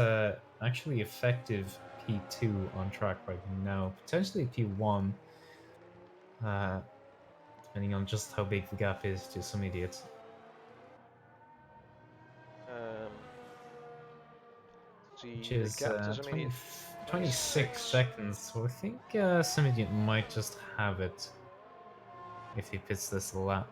actually effective P2 on track right now, potentially P1, uh, depending on just how big the gap is to some idiots. Um, Which see, the is gap to some 20, idiot 26 26. seconds, so I think some idiot might just have it if he pits this lap.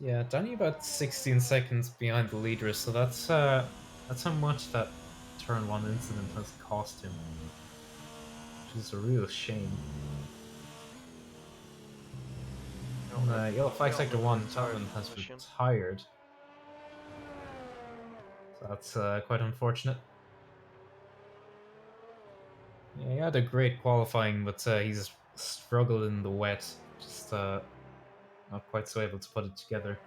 Yeah, Danny about 16 seconds behind the leader, so that's how much that turn one incident has cost him, which is a real shame. No, Yellow flag Helmet sector one, retired Talman has position. retired, so that's quite unfortunate. Yeah, he had a great qualifying, but he's struggled in the wet, just not quite so able to put it together.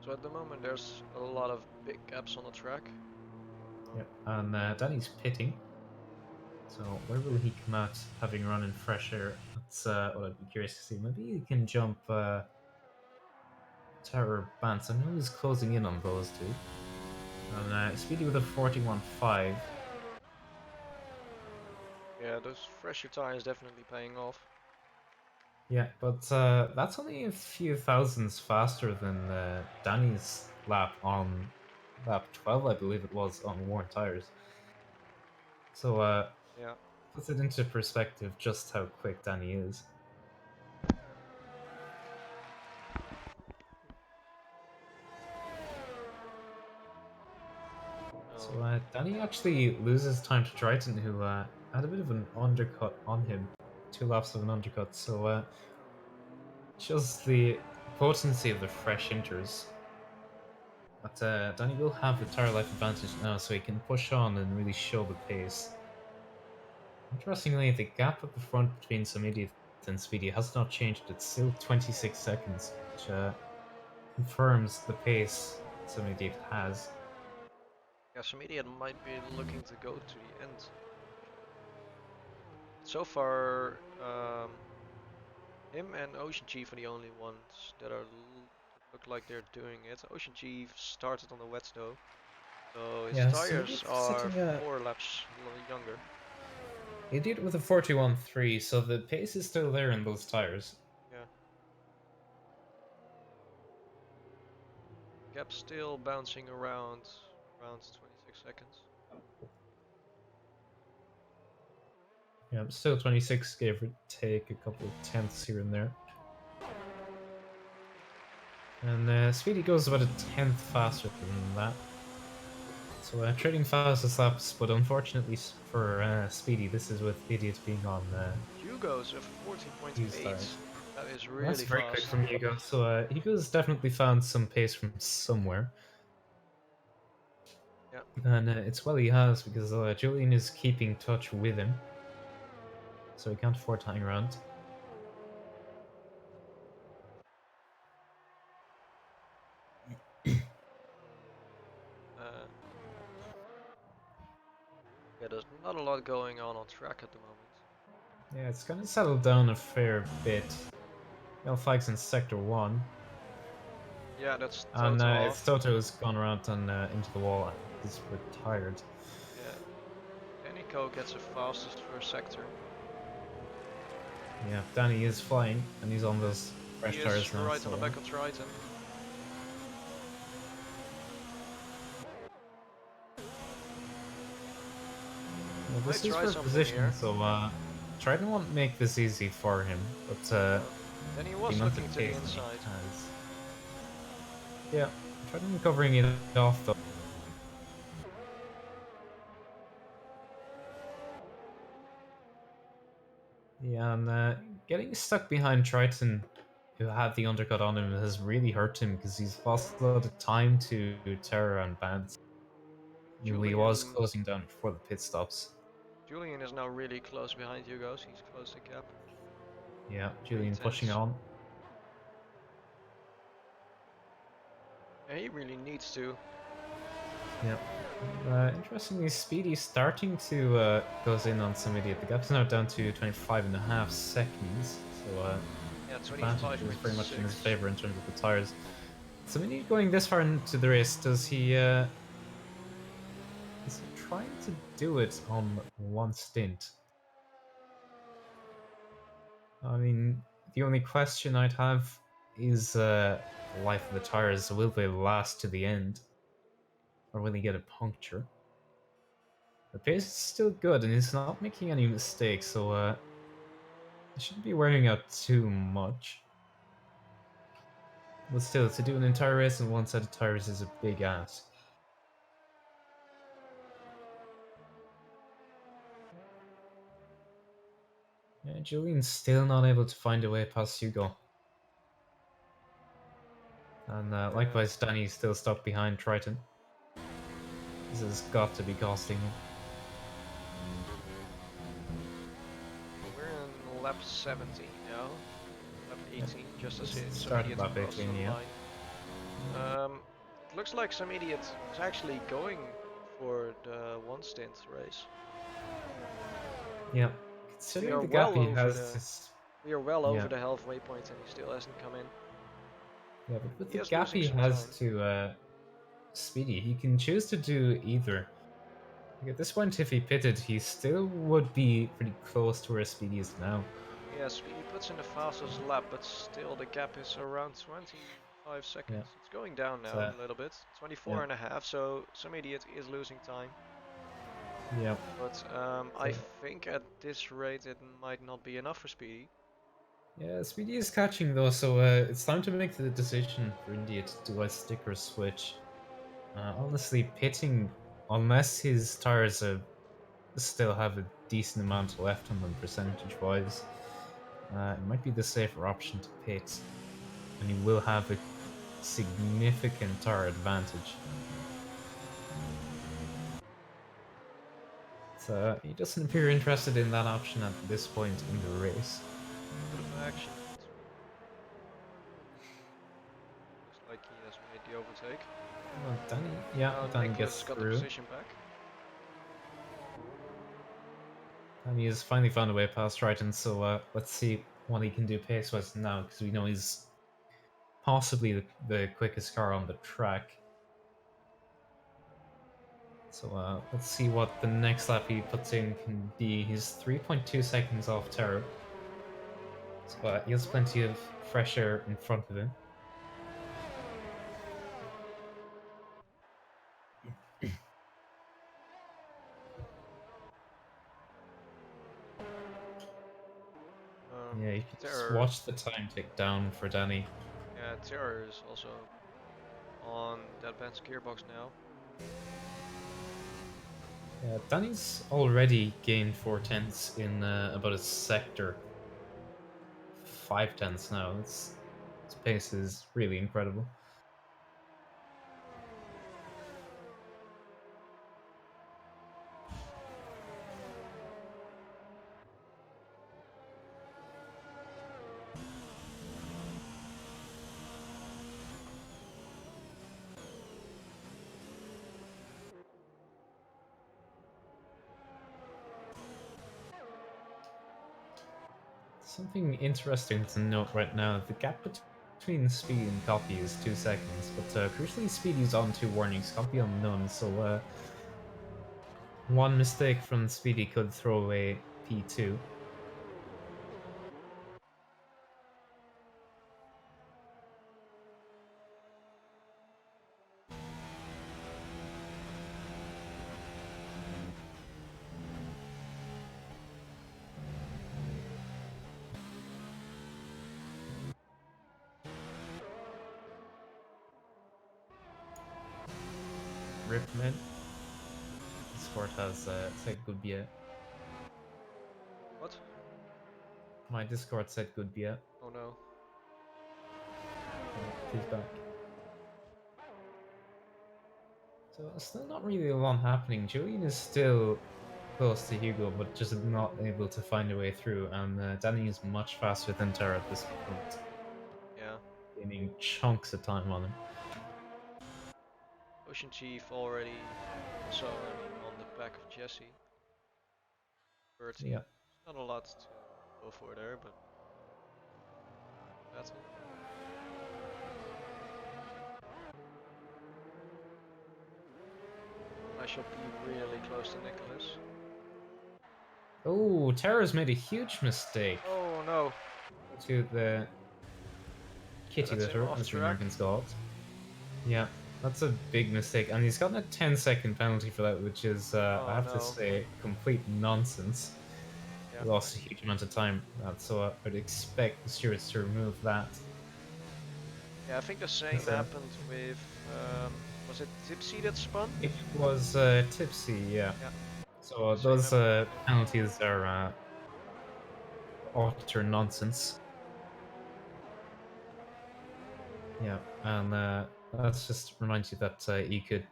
So at the moment there's a lot of big gaps on the track. Yep, and Danny's pitting. So where will he come out having run in fresh air? That's what I'd be curious to see. Maybe he can jump Terror Bants. I know he's closing in on those two. And Speedy with a 41.5. Yeah, those fresher tires definitely paying off. Yeah, but that's only a few thousandths faster than Danny's lap on lap 12, I believe it was, on worn tires. So Yeah. puts it into perspective just how quick Danny is. So Danny actually loses time to Triton, who had a bit of an undercut on him, 2 laps of an undercut. So shows the potency of the fresh inters. But Danny will have the tire life advantage now, so he can push on and really show the pace. Interestingly, the gap at the front between some idiot and Speedy has not changed. It's still 26 seconds, which confirms the pace some idiot has. Yeah, some idiot might be looking to go to the end. So far, him and Ocean Chief are the only ones that look like they're doing it. Ocean Chief started on the wets though, so his Yeah, some tires idiot are sitting 4 laps younger. idiot with a 41.3, so the pace is still there in those tires. Yeah. Gap still bouncing around 26 seconds. Yeah, still 26, give or take a couple of tenths here and there. And Speedy goes about a tenth faster than that. So trading fastest laps, but unfortunately for Speedy, this is with Idiot being on Hugo's a used 14.8. tires. That is Well, that's really very quick fast. from Hugo. So Hugo's definitely found some pace from somewhere. Yeah. And it's well he has, because Julian is keeping touch with him. So he can't afford to hang around. Uh, yeah, there's not a lot going on track at the moment. Yeah, it's kind of settled down a fair bit. L5's in Sector 1. Yeah, that's And Toto it's off. Toto's gone around and into the wall. He's retired. Yeah. Danico gets a fastest first sector. Yeah, Danny is flying, and he's on those He fresh is tires now. right on So the back of Triton. well, Might this is try for something position, here. so Triton won't make this easy for him, but Then he the was amount looking of to the pace that he inside. has. Yeah, Triton covering it off though. Yeah, and getting stuck behind Triton, who had the undercut on him, has really hurt him because he's lost a lot of time to Terra and Vance. He was Julian closing down before the pit stops. Julian is now really close behind Hugo's. He's closed the gap. Yeah, 3 Julian pushing tenths. on. Yeah, he really needs to. Yeah. Interestingly, Speedy starting to close in on some idiot. The gap's now down to 25.5 seconds, so Yeah, advantage is very much in his 25.6. favor in terms of the tires. So Mini going this far into the race, does he is he trying to do it on one stint? I mean, the only question I'd have is the life of the tires. Will they last to the end, or will he get a puncture? The pace is still good, and he's not making any mistakes, so I shouldn't be wearing out too much. But still, to do an entire race on one set of tires is a big ask. Yeah, Julian's still not able to find a way past Hugo. And likewise, Danny's still stuck behind Triton. This has got to be costing him. We're in lap 70 now. Lap 18, just as Just some started idiot lap crosses 18, the yeah. line. It looks like some idiot is actually going for the one stint race. Yeah. We Considering are the gap well he over has, the we are well yeah. over the halfway point and he still hasn't come in. Yeah, but with He the is gap losing he some has time. to Speedy, he can choose to do either. Like at this point, if he pitted, he still would be pretty close to where Speedy is now. Yeah, Speedy puts in the fastest lap, but still the gap is around 25 seconds. Yeah. It's going down now So, a little bit. yeah. 24 and a half, so some idiot is losing time. Yeah. But I So, think at this rate it might not be enough for Speedy. yeah, Speedy is catching though, so it's time to make the decision for India to do a sticker switch. Honestly, pitting, unless his tires still have a decent amount left on them percentage-wise, it might be the safer option to pit, and you will have a significant tire advantage. So he doesn't appear interested in that option at this point in the race. Bit of action in between. Looks like he has made the overtake. Well, Danny, yeah, Now Danny Nicholas gets got the through. position back. Danny has finally found a way past Triton, so let's see what he can do pace-wise now, because we know he's possibly the quickest car on the track. So let's see what the next lap he puts in can be. He's 3.2 seconds off Terra. So he has plenty of fresh air in front of him. Yeah, you can just Terror. watch the time tick down for Danny. Yeah, Terror is also on that Ben's gearbox now. Yeah, Danny's already gained 4 tenths in about a sector. 5 tenths now. His pace is really incredible. Something interesting to note right now, the gap between Speedy and Copy is 2 seconds, but crucially Speedy's on 2 warnings, Copy on none, so one mistake from Speedy could throw away P2. Ripman. Discord has said goodbye. What? My Discord said goodbye. Oh no. He's back. So still not really a lot happening. Julian is still close to Hugo, but just not able to find a way through. And Danny is much faster than Tara at this point, Yeah. gaining chunks of time on him. Ocean Chief already also, I mean, on the back of Jesse. 13. Yeah. Not a lot to go for there, but battle. I shall be really close to Nicholas. Oh, Tara's made a huge mistake. Oh no. To the kitty That's him litter, off as the track. Americans call it. Yeah, that's a big mistake, and he's gotten a 10-second penalty for that, which is, I have to say, complete nonsense. Yeah. He lost a huge amount of time for that, so I would expect the stewards to remove that. Yeah, I think the same happened with, was it Tipsy that spun? It was Tipsy, yeah. Yeah. So The same those happened. penalties are utter nonsense. Yeah, and let's just remind you that you could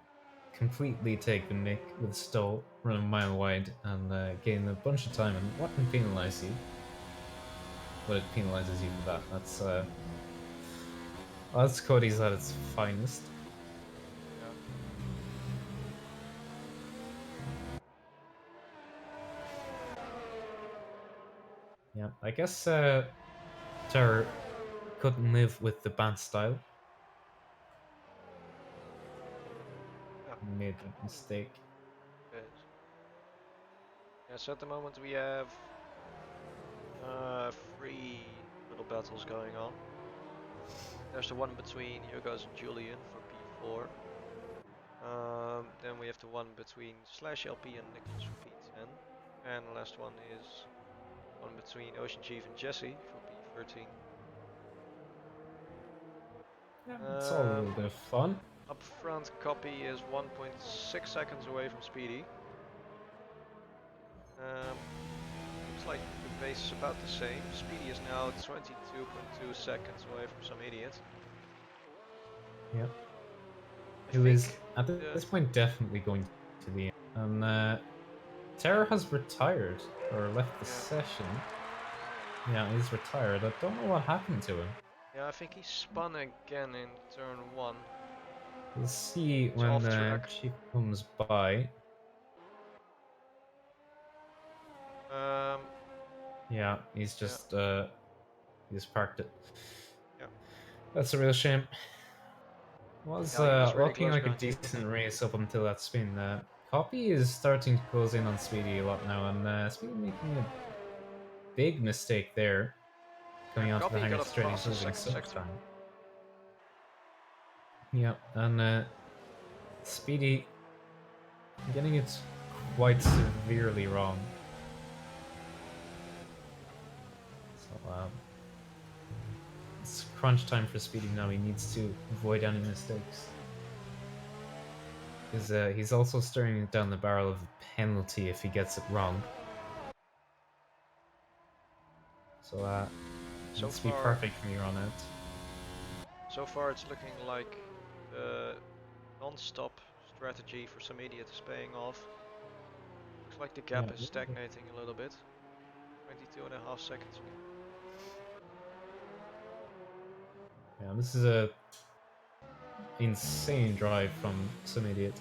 completely take the mick with Stoll, run a mile wide, and gain a bunch of time, and what can penalise you? But it penalises you for that. That's Cody's at its finest. Yeah, I guess Ter couldn't live with the band style. Yeah. Made a mistake. Yes. Yeah, so at the moment we have 3 little battles going on. There's the one between Yogos and Julian for P4. Then we have the one between Slash LP and Nicholas for P10. And the last one is one between Ocean Chief and Jesse for P13. Yeah, it's all a little bit of fun. Up front, Copy is 1.6 seconds away from Speedy. Looks like the pace is about the same. Speedy is now 22.2 seconds away from some idiot. Yeah. Who is at this point definitely going to the end. And Terra has retired or left the session. Yeah, he's retired. I don't know what happened to him. Yeah, I think he spun again in turn 1. We'll see when Chief comes by. Yeah, he's just he's parked it. Yeah. That's a real shame. Was really looking like a decent race up until that spin. Copy is starting to close in on Speedy a lot now, and Speedy making a big mistake there. Coming onto the hangar straight, he's losing so much time. Yeah, and Speedy getting it quite severely wrong. So it's crunch time for Speedy now. He needs to avoid any mistakes. Because he's also staring down the barrel of a penalty if he gets it wrong. So So needs to be far, perfect from here on out. so far it's looking like the non-stop strategy for some idiot is paying off. Looks like the gap Yeah, is stagnating a little bit. 22.5 seconds again. Yeah, this is a insane drive from some idiot.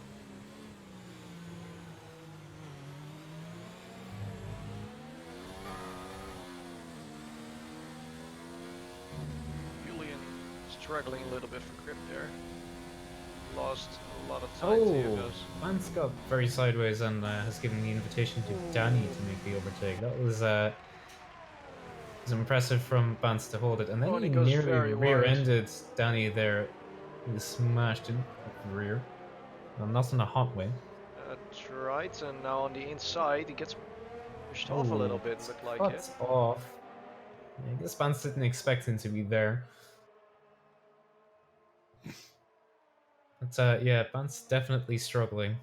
Julian struggling a little bit for grip there. Lost a lot of time to Hugo's. Vance got very sideways and has given the invitation to Danny to make the overtake. That was impressive from Vance to hold it, and then Oh, and he he goes nearly very wide. rear-ended Danny there. He was smashed in the rear. Well, not in a hot way. That's right, and now on the inside he gets pushed off a little bit, looked like it. Cuts off. Yeah, I guess Vance didn't expect him to be there. But yeah, Vance definitely struggling.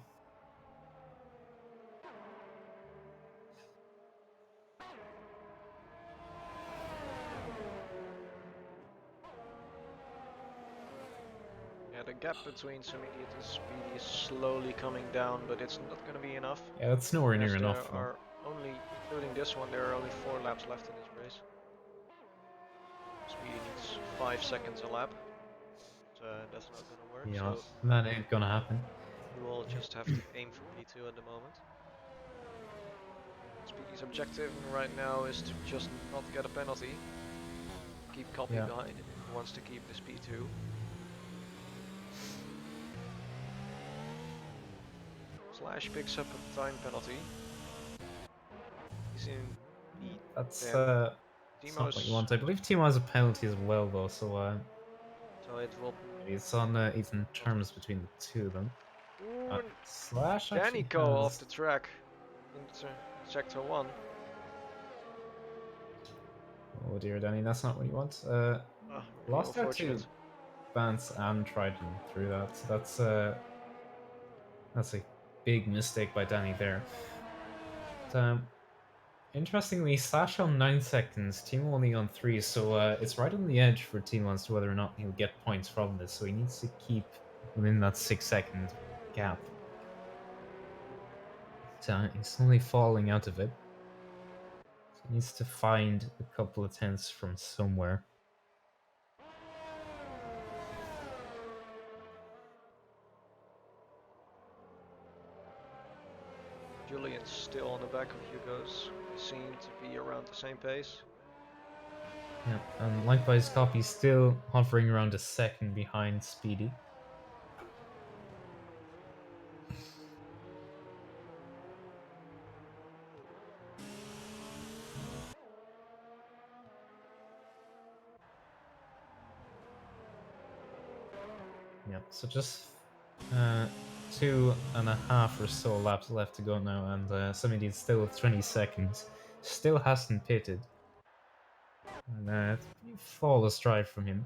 Yeah, the gap between some idiot and Speedy is slowly coming down, but it's not going to be enough. Yeah, that's nowhere As near there enough. are only, including this one, there are only 4 laps left in this race. Speedy needs 5 seconds a lap. So that's not going to work. Yeah, So that ain't gonna happen. you will just have to aim for P2 at the moment. Speedy's objective right now is to just not get a penalty. Keep Copy behind if he wants to keep this P2. Slash picks up a time penalty. He's in That's P10. not what you want. I believe Timo has a penalty as well, though, so so it will. it's on even terms between the two of them. Slash actually Danico has... off the track into sector 1. Oh dear, Danny, that's not what you want. Lost out to Vance and tried through that. So that's a big mistake by Danny there. But, interestingly, Slash on 9 seconds, Timo only on 3, so it's right on the edge for Timo as to whether or not he'll get points from this, so he needs to keep within that 6-second gap. He's only falling out of it. So he needs to find a couple of tenths from somewhere. Julian's still on the back of Hugo's. They seem to be around the same pace. Yeah, and likewise, Copy's still hovering around a second behind Speedy. Yeah, so just 2.5 or so laps left to go now, and somebody's still with 20 seconds. Still hasn't pitted. And it's a pretty flawless drive from him.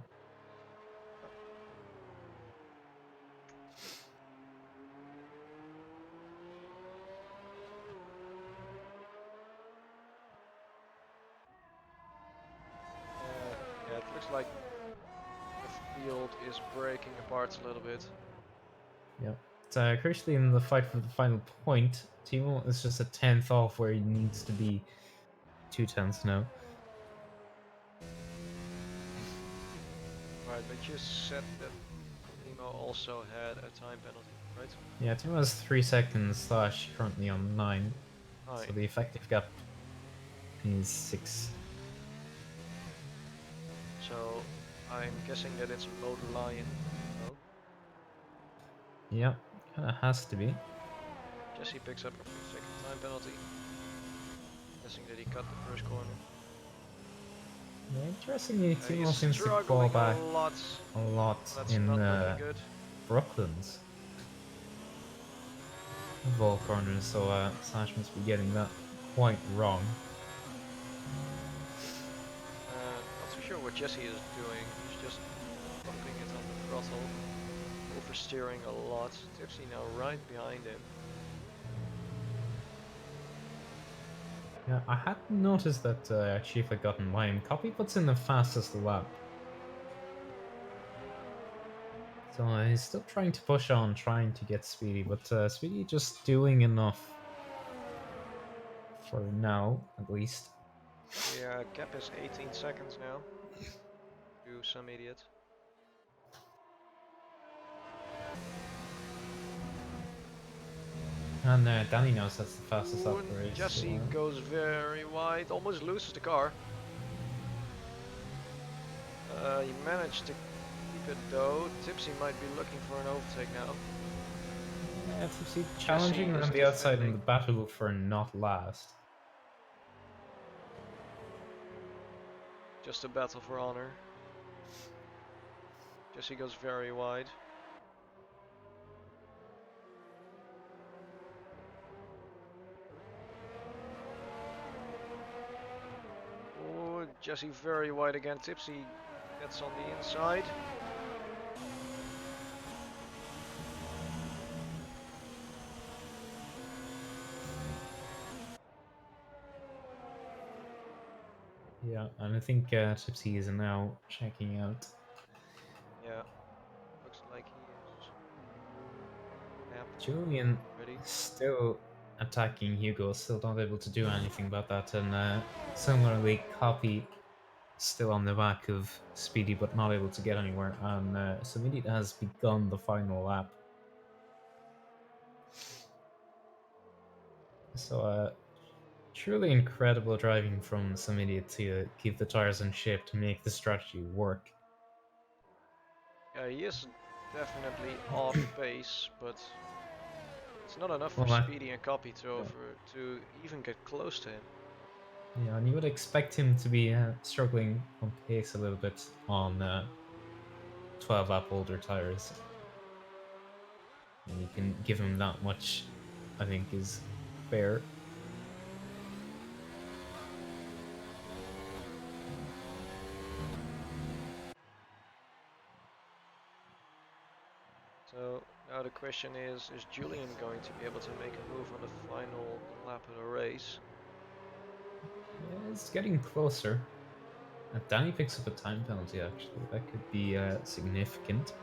Yeah, it looks like the field is breaking apart a little bit. Yep. Crucially, in the fight for the final point, Timo is just a tenth off where he needs to be. 2 tenths now. Right, but you said that Timo also had a time penalty, right? Yeah, Timo has 3 seconds, Slash currently on 9. Hi. So the effective gap is 6. So I'm guessing that it's Mode Lion. No? Yeah, kinda has to be. Jesse picks up a 3-second time penalty. Guessing that he cut the first corner. Yeah, interestingly, Timo He's seems to fall struggling back a a lot That's in not looking good. Brooklyn's ball corners, so Slash must be getting that quite wrong. Not so sure what Jesse is doing. He's just pumping it on the throttle, oversteering a lot. Tipsy now right behind him. Yeah, I hadn't noticed that Chief had gotten by him. Copy puts in the fastest lap. So he's still trying to push on, trying to get Speedy, but Speedy just doing enough. For now, at least. Yeah, gap is 18 seconds now. To some idiot. And Danny knows that's the fastest lap Ooh, there is. Jesse So, goes very wide, almost loses the car. He managed to keep it though. Tipsy might be looking for an overtake now. yeah, Tipsy challenging Jesse is around the outside in defending. the battle for not last. Just a battle for honor. Jesse goes very wide. Oh, Jesse very wide again. Tipsy gets on the inside. Yeah, and I think Tipsy is now checking out. Yeah, looks like he is. Yep, Julian ready. still attacking Hugo, still not able to do anything about that, and similarly, Copy still on the back of Speedy but not able to get anywhere, and Samidit has begun the final lap. So truly incredible driving from Samidit to keep the tires in shape to make the strategy work. Yeah, he is definitely off pace, but it's not enough for Well, Speedy and Copy to even get close to him. yeah, and you would expect him to be struggling on pace a little bit on 12 lap older tires. And you can give him that much, I think, is fair. So now the question is Julian going to be able to make a move on the final lap of the race? Yeah, it's getting closer. Danny picks up a time penalty, actually. That could be significant.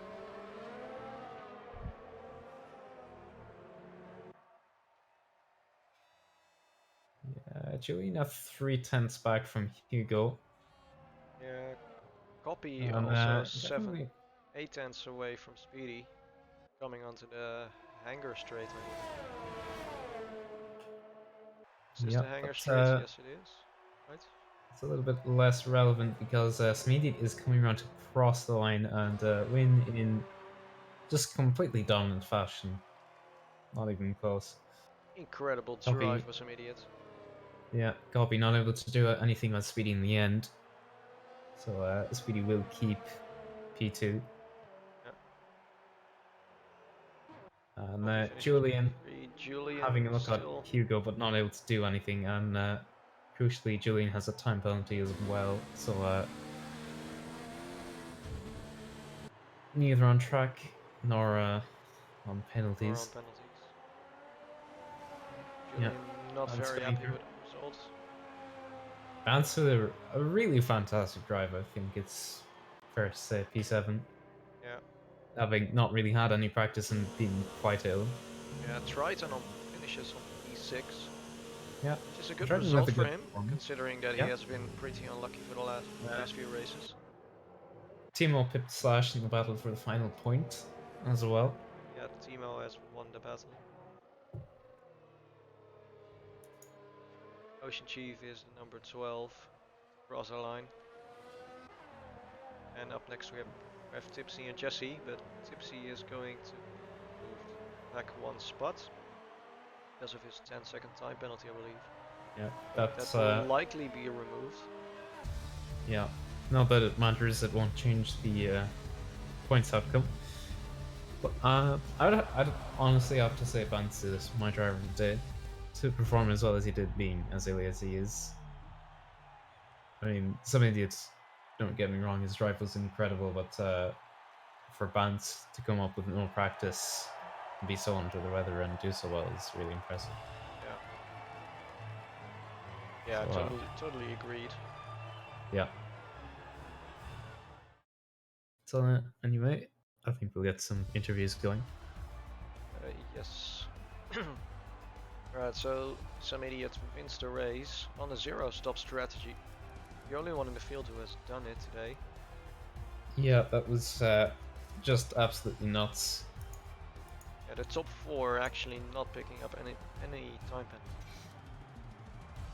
Yeah, Julian at 3/10 back from Hugo. Yeah, Copy And also definitely. 8 tenths away from Speedy, coming onto the hanger straight, I believe. Is this Yeah, the hanger but straight? Yes, it is. Right? it's a little bit less relevant because Smeedit is coming around to cross the line and win in just completely dominant fashion. Not even close. Incredible Copy, drive by some idiot. yeah, Copy not able to do anything on Speedy in the end. So Speedy will keep P2. Yeah. And Copy finishes Julian P3. Julian having a look at still. Hugo but not able to do anything. And crucially, Julian has a time penalty as well. So neither on track nor on Or on penalties. penalties. Yeah, Julian not that's very coming happy through. with the results. Vance with a really fantastic drive, I think it's fair to say, P7. Yeah. Having not really had any practice and being quite ill. Yeah, Triton finishes on P6. Yeah, Which is a good Triton with result a for good him, performance. considering that he Yeah, has been pretty unlucky for the last few races. Timo pipped Slash in the battle for the final point as well. Yeah, Timo has won the battle. Ocean Chief is the number 12, cross our line. And up next we have Tipsy and Jesse, but Tipsy is going to move back one spot because of his 10-second time penalty, I believe. Yeah, That that's will likely be removed. yeah. Not that it matters, it won't change the points outcome. But I'd honestly have to say Vance is my driver of the day. To perform as well as he did, being as early as he is. I mean, some idiots don't get me wrong, his drive was incredible, but for Bance to come up with no practice and be so under the weather and do so well is really impressive. Yeah, So, totally agreed. yeah. So anyway, I think we'll get some interviews going. Yes. Alright, so some idiot wins the race on a zero-stop strategy. The only one in the field who has done it today. Yeah, that was just absolutely nuts. Yeah, the top 4 actually not picking up any time penalties.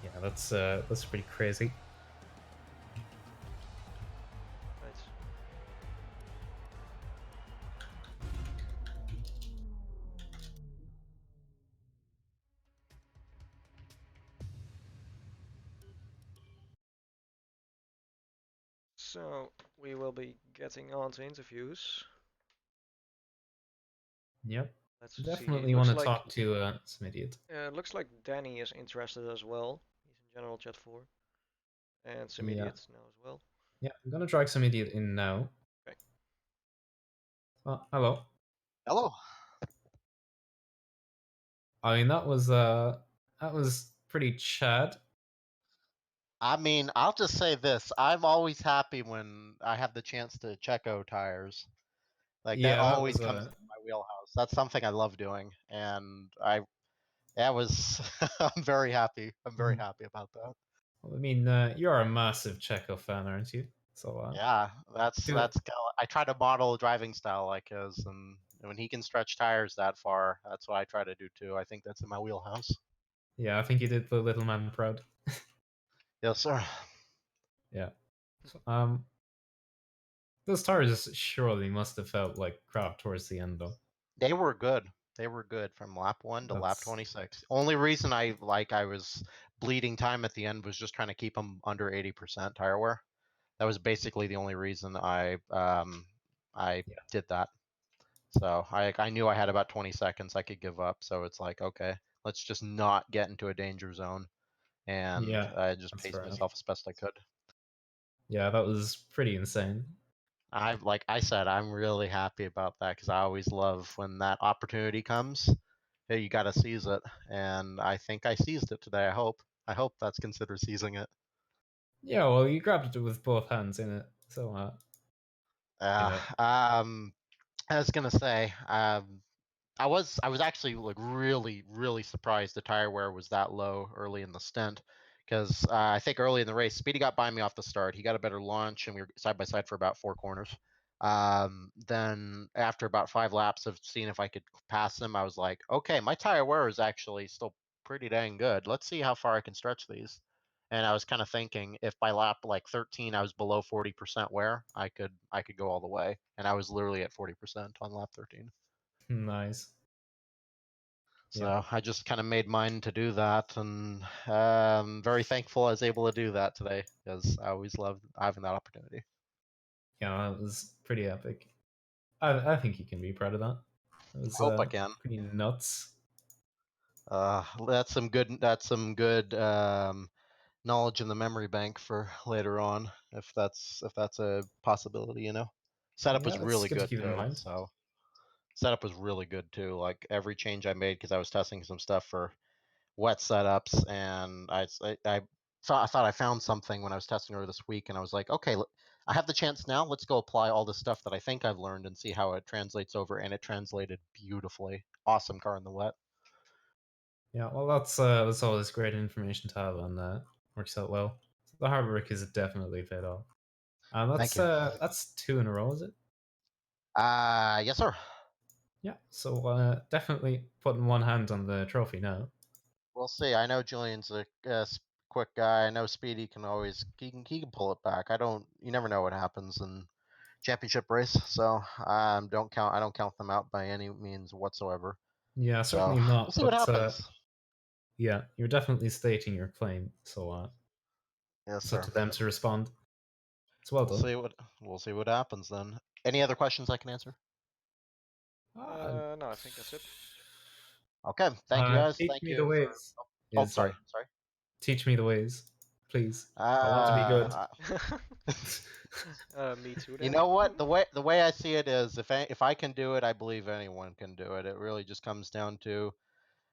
Yeah, that's pretty crazy. Right. So we will be getting on to interviews. Yep. Let's Definitely see. want Looks to like talk to some idiot. looks like Danny is interested as well. He's in general chat 4, and some Yeah. idiots now as well. Yeah, I'm gonna drag some idiot in now. Okay. Oh, hello. Hello. I mean, that was pretty Chad. I mean, I'll just say this. I'm always happy when I have the chance to Checo tires. Like that Yeah, that always was comes into my wheelhouse. That's something I love doing, and that was I'm very happy. I'm very happy about that. I mean, you're a massive Checo fan, aren't you? So Yeah, that's do it. I try to model a driving style like his, and when he can stretch tires that far, that's what I try to do too. I think that's in my wheelhouse. Yeah, I think you did the little man proud. Yes, sir. Yeah. So, those tires surely must have felt like crap towards the end, though. They were good. They were good from lap 1 to lap That's 26. Only reason I was bleeding time at the end was just trying to keep them under 80% tire wear. That was basically the only reason I yeah, did that. So I knew I had about 20 seconds I could give up. So it's like, okay, let's just not get into a danger zone. And yeah. I just That's paced fair enough. myself as best I could. Yeah, that was pretty insane. Like I said, I'm really happy about that because I always love when that opportunity comes. Hey, you got to seize it, and I think I seized it today. I hope that's considered seizing it. Yeah, well, you grabbed it with both hands in it, so you Uh, know. I was gonna say, I was actually like really surprised the tire wear was that low early in the stint, because I think early in the race Speedy got by me off the start. He got a better launch, and we were side by side for about 4 corners. Then after about 5 laps of seeing if I could pass him, I was like, okay, my tire wear is actually still pretty dang good. Let's see how far I can stretch these. And I was kind of thinking if by lap like 13 I was below 40% wear, I could go all the way. And I was literally at 40% on lap 13. Nice. So Yeah, I just kind of made mine to do that, and very thankful I was able to do that today because I always love having that opportunity. yeah, that was pretty epic. I think you can be proud of that. It was Hope I can. pretty nuts. That's some good. That's some good knowledge in the memory bank for later on, if that's a possibility. You know, setup Yeah, was that's really good to good keep in too. mind. So setup was really good too. Like every change I made, because I was testing some stuff for wet setups, and I thought I found something when I was testing over this week, and I was like, okay, I have the chance now. Let's go apply all the stuff that I think I've learned and see how it translates over. And it translated beautifully. Awesome car in the wet. Yeah, well, that's always great information to have, and works out well. The hard work is definitely paid off. And Thank you. that's 2 in a row, is it? Yes, sir. Yeah. So definitely putting one hand on the trophy now. We'll see. I know Julian's a quick guy. I know Speedy can always he can pull it back. I don't. You never know what happens in championship race, so I don't count them out by any means whatsoever. Yeah, So certainly we'll not. see what But happens. yeah, you're definitely stating your claim. So Yes, it's up sir. to them to respond. It's well done. We'll see what happens then. Any other questions I can answer? Uh, No, I think that's it. Okay. Thank you guys. teach Thank me the you for. ways Oh, is sorry. Sorry. teach me the ways. Please. I want to be good. Me too. You Then. know what? The way I see it is, if I can do it, I believe anyone can do it. It really just comes down to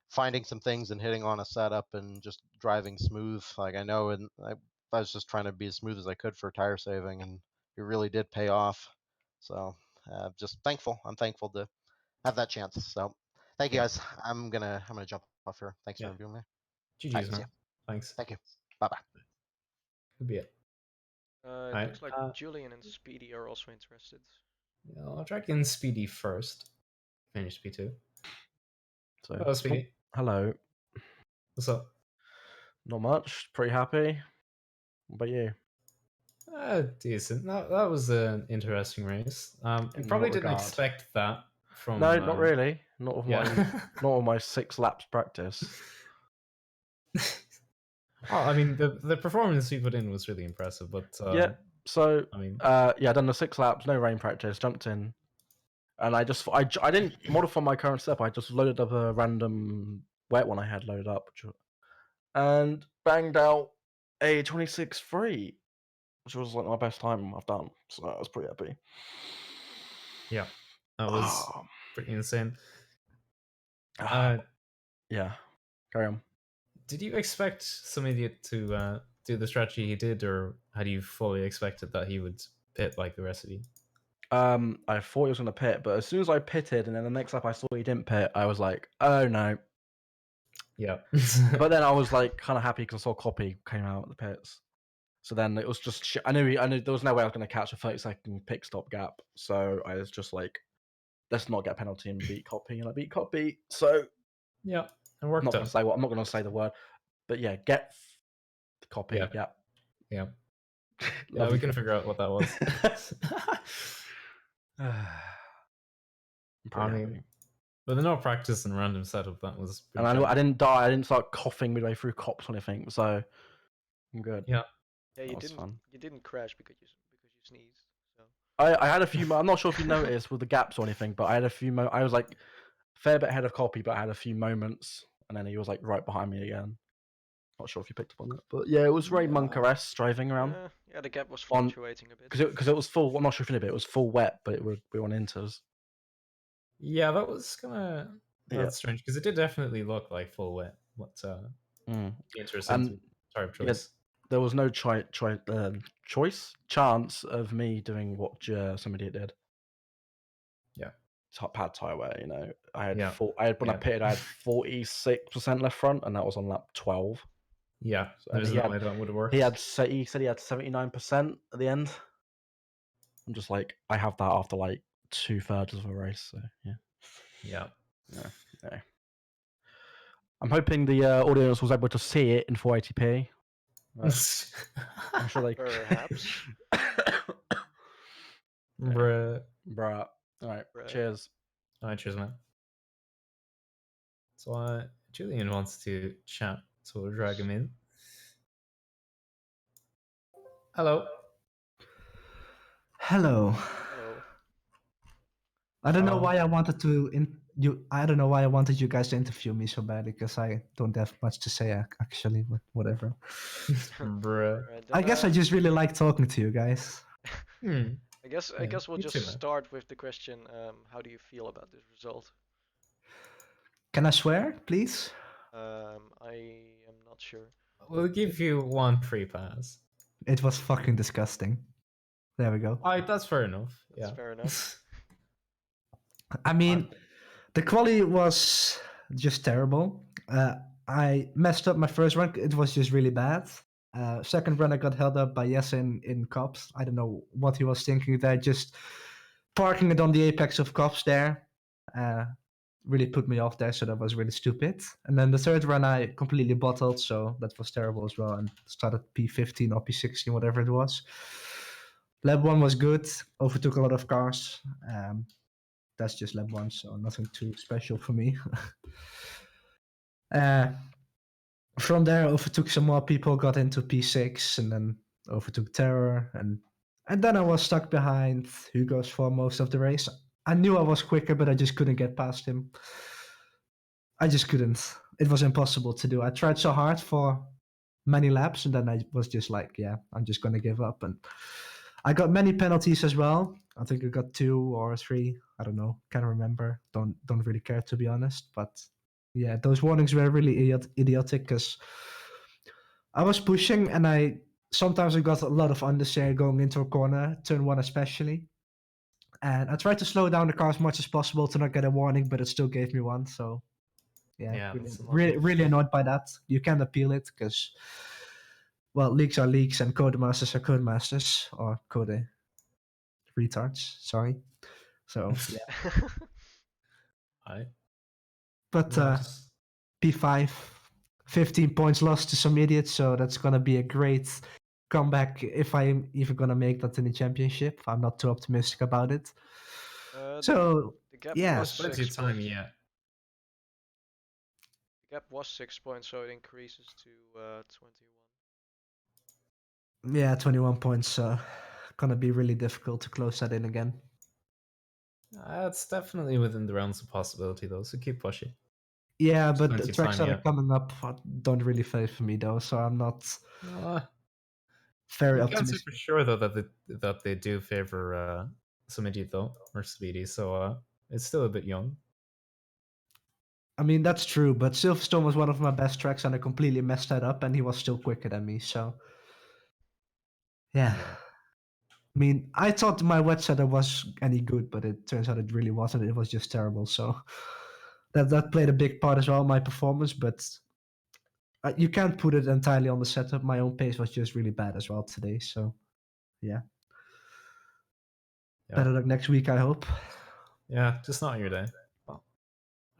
finding some things and hitting on a setup and just driving smooth. Like I know, and I was just trying to be as smooth as I could for tire saving, and it really did pay off. So just thankful. I'm thankful to have that chance. So thank you Yeah. guys. I'm gonna jump off here. Thanks Yeah. for reviewing me. GG's, see man. ya. Thanks. Thank you. Bye bye. Could be it. It Alright, looks like Julian and Speedy are also interested. yeah, I'll drag in Speedy first. Finish P2. So, Hello, Speedy. hello. What's up? Not much. Pretty happy. What about you? Decent. That was an interesting race. You In probably what didn't regard? expect that from. No, not really. Not with Yeah. not with my 6 laps practice. Well, I mean, the performance you put in was really impressive, but Yeah. So, I mean, yeah, I done the 6 laps, no rain practice, jumped in, and I didn't modify my current setup. I just loaded up a random wet one I had loaded up, and banged out a 26.3, which was like my best time I've done. So I was pretty happy. yeah, that was Oh, pretty insane. yeah, carry on. Did you expect some idiot to do the strategy he did, or had you fully expected that he would pit like the rest of you? I thought he was going to pit, but as soon as I pitted, and then the next lap I saw he didn't pit, I was like, oh no. Yeah. But then I was like kind of happy because I saw Copy came out of the pits. So then it was just I knew there was no way I was going to catch a 30-second pit stop gap. So I was just like, let's not get a penalty and beat Copy, and I beat Copy. So yeah, it I'm worked not going to out. say what I'm not going to say the word, but yeah, get the Copy. Yeah. Yeah. Yeah. Yeah, Love we you, can Copy. figure out what that was. I'm I pretty mean, happy. with no practice and random setup, that was And pretty I didn't die. I didn't start coughing midway through cops or anything. So I'm good. Yeah. Yeah, That was fun. You didn't crash because you sneezed. So. I had a few. I'm not sure if you noticed with the gaps or anything, but I had a few. I was like fair bit ahead of Copy, but I had a few moments, and then he was like right behind me again. Not sure if you picked up on that, but yeah, it was Ray Monker-esque driving around. Yeah, the gap was fluctuating a bit. Because it was full. I'm not sure if you did, but it was full wet, but we were on inters. Yeah, that was kind of strange because it did definitely look like full wet. What interesting type choice. There was no chance of me doing what somebody did. Yeah, pad tire wear. You know, I had I pitted, I had 46% left front, and that was on lap 12. Yeah, there's no way that would have worked. He said he had 79% at the end. I'm just like, I have that after like 2/3 of a race. So yeah. I'm hoping the audience was able to see it in 480p. I'm sure they perhaps. Bruh. All right. Cheers. All right, cheers, man. So Julian wants to chat, so we'll drag him in. Hello. Hello. I don't know why I wanted I don't know why I wanted you guys to interview me so badly, because I don't have much to say actually, but whatever. Bruh. I guess I just really like talking to you guys. I guess we'll just start with the question, how do you feel about this result? Can I swear, please? I am not sure. We'll give you one free pass. It was fucking disgusting. There we go. Alright, that's fair enough. That's fair enough. I mean, the quality was just terrible. I messed up my first run. It was just really bad. Second run, I got held up by Jesse in cops. I don't know what he was thinking there. Just parking it on the apex of cops there really put me off there. So that was really stupid. And then the third run, I completely bottled. So that was terrible as well. And started P15 or P16, whatever it was. Lap 1 was good. Overtook a lot of cars. That's just lap 1, so nothing too special for me. From there, overtook some more people, got into P6, and then overtook Terror, and then I was stuck behind Hugo's for most of the race. I knew I was quicker, but I just couldn't get past him. I just couldn't. It was impossible to do. I tried so hard for many laps, and then I was just like, yeah, I'm just gonna give up. And I got many penalties as well. I think I got 2 or 3. I don't know, can't remember. Don't really care, to be honest. But yeah, those warnings were really idiotic because I was pushing, and I sometimes got a lot of understeer going into a corner, turn 1 especially. And I tried to slow down the car as much as possible to not get a warning, but it still gave me one. So yeah, Yeah, really, that's a lot. really annoyed by that. You can appeal it because, well, leaks are leaks and Codemasters are Codemasters, or Code retards. Sorry. So yeah, I but yeah, just P5, 15 points lost to some idiots. So that's gonna be a great comeback if I'm even gonna make that in the championship. I'm not too optimistic about it. So the gap yeah, was there's plenty 6 of time points. yet. The gap was 6 points, so it increases to 21. yeah, 21 points. Gonna be really difficult to close that in again. It's definitely within the realms of possibility, though. So keep pushing. Yeah, There's but plenty the of tracks time that are yet. coming up don't really favor me though, so I'm not very You can't say for optimistic. sure though that they do favor some idiot though or speedy. So it's still a bit young. I mean, that's true, but Silverstone was one of my best tracks, and I completely messed that up, and he was still quicker than me. So yeah. Yeah. I mean, I thought my wet setup was any good, but it turns out it really wasn't. It was just terrible. So that played a big part as well in my performance. But you can't put it entirely on the setup. My own pace was just really bad as well today. So yeah, Yeah. better luck next week, I hope. Yeah, just not your day. Well,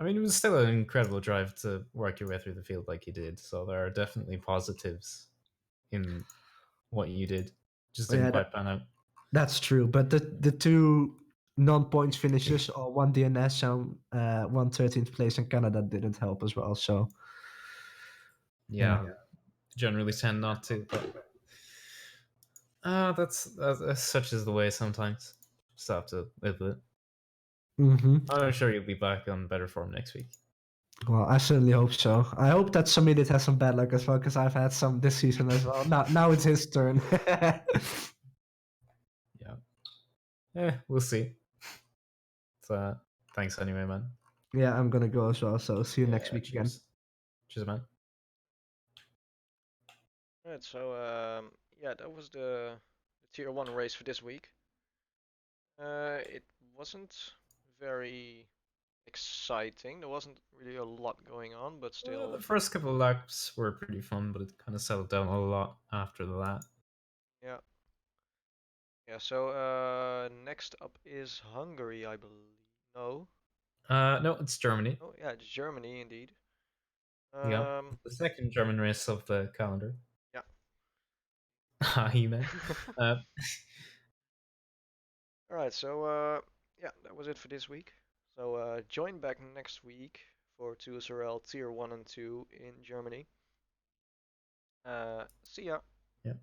I mean, it was still an incredible drive to work your way through the field like you did. So there are definitely positives in what you did. Just didn't Yeah, quite pan out. that's true. But the 2 non-points finishes, or 1 DNS and 1 13th place in Canada, didn't help as well. So Yeah, generally tend not to, but that's such is the way sometimes. Just have to live with it. hmm I'm sure you'll be back on better form next week. Well, I certainly hope so. I hope that some idiot has some bad luck as well, because I've had some this season as well. Now it's his turn. Yeah. We'll see. So, thanks anyway, man. Yeah, I'm gonna go as well. So see you next Yeah, week again. cheers. Cheers, man. Right, so yeah, that was the tier 1 race for this week. It wasn't very exciting. There wasn't really a lot going on, but still. The first couple of laps were pretty fun, but it kind of settled down a lot after that. Yeah. Yeah, so next up is Hungary, I believe. No. No, it's Germany. Oh, yeah, it's Germany indeed. Yeah, the second German race of the calendar. Yeah. He man. Alright, so yeah, that was it for this week. So join back next week for 2SRL Tier 1 and 2 in Germany. See ya. Yeah.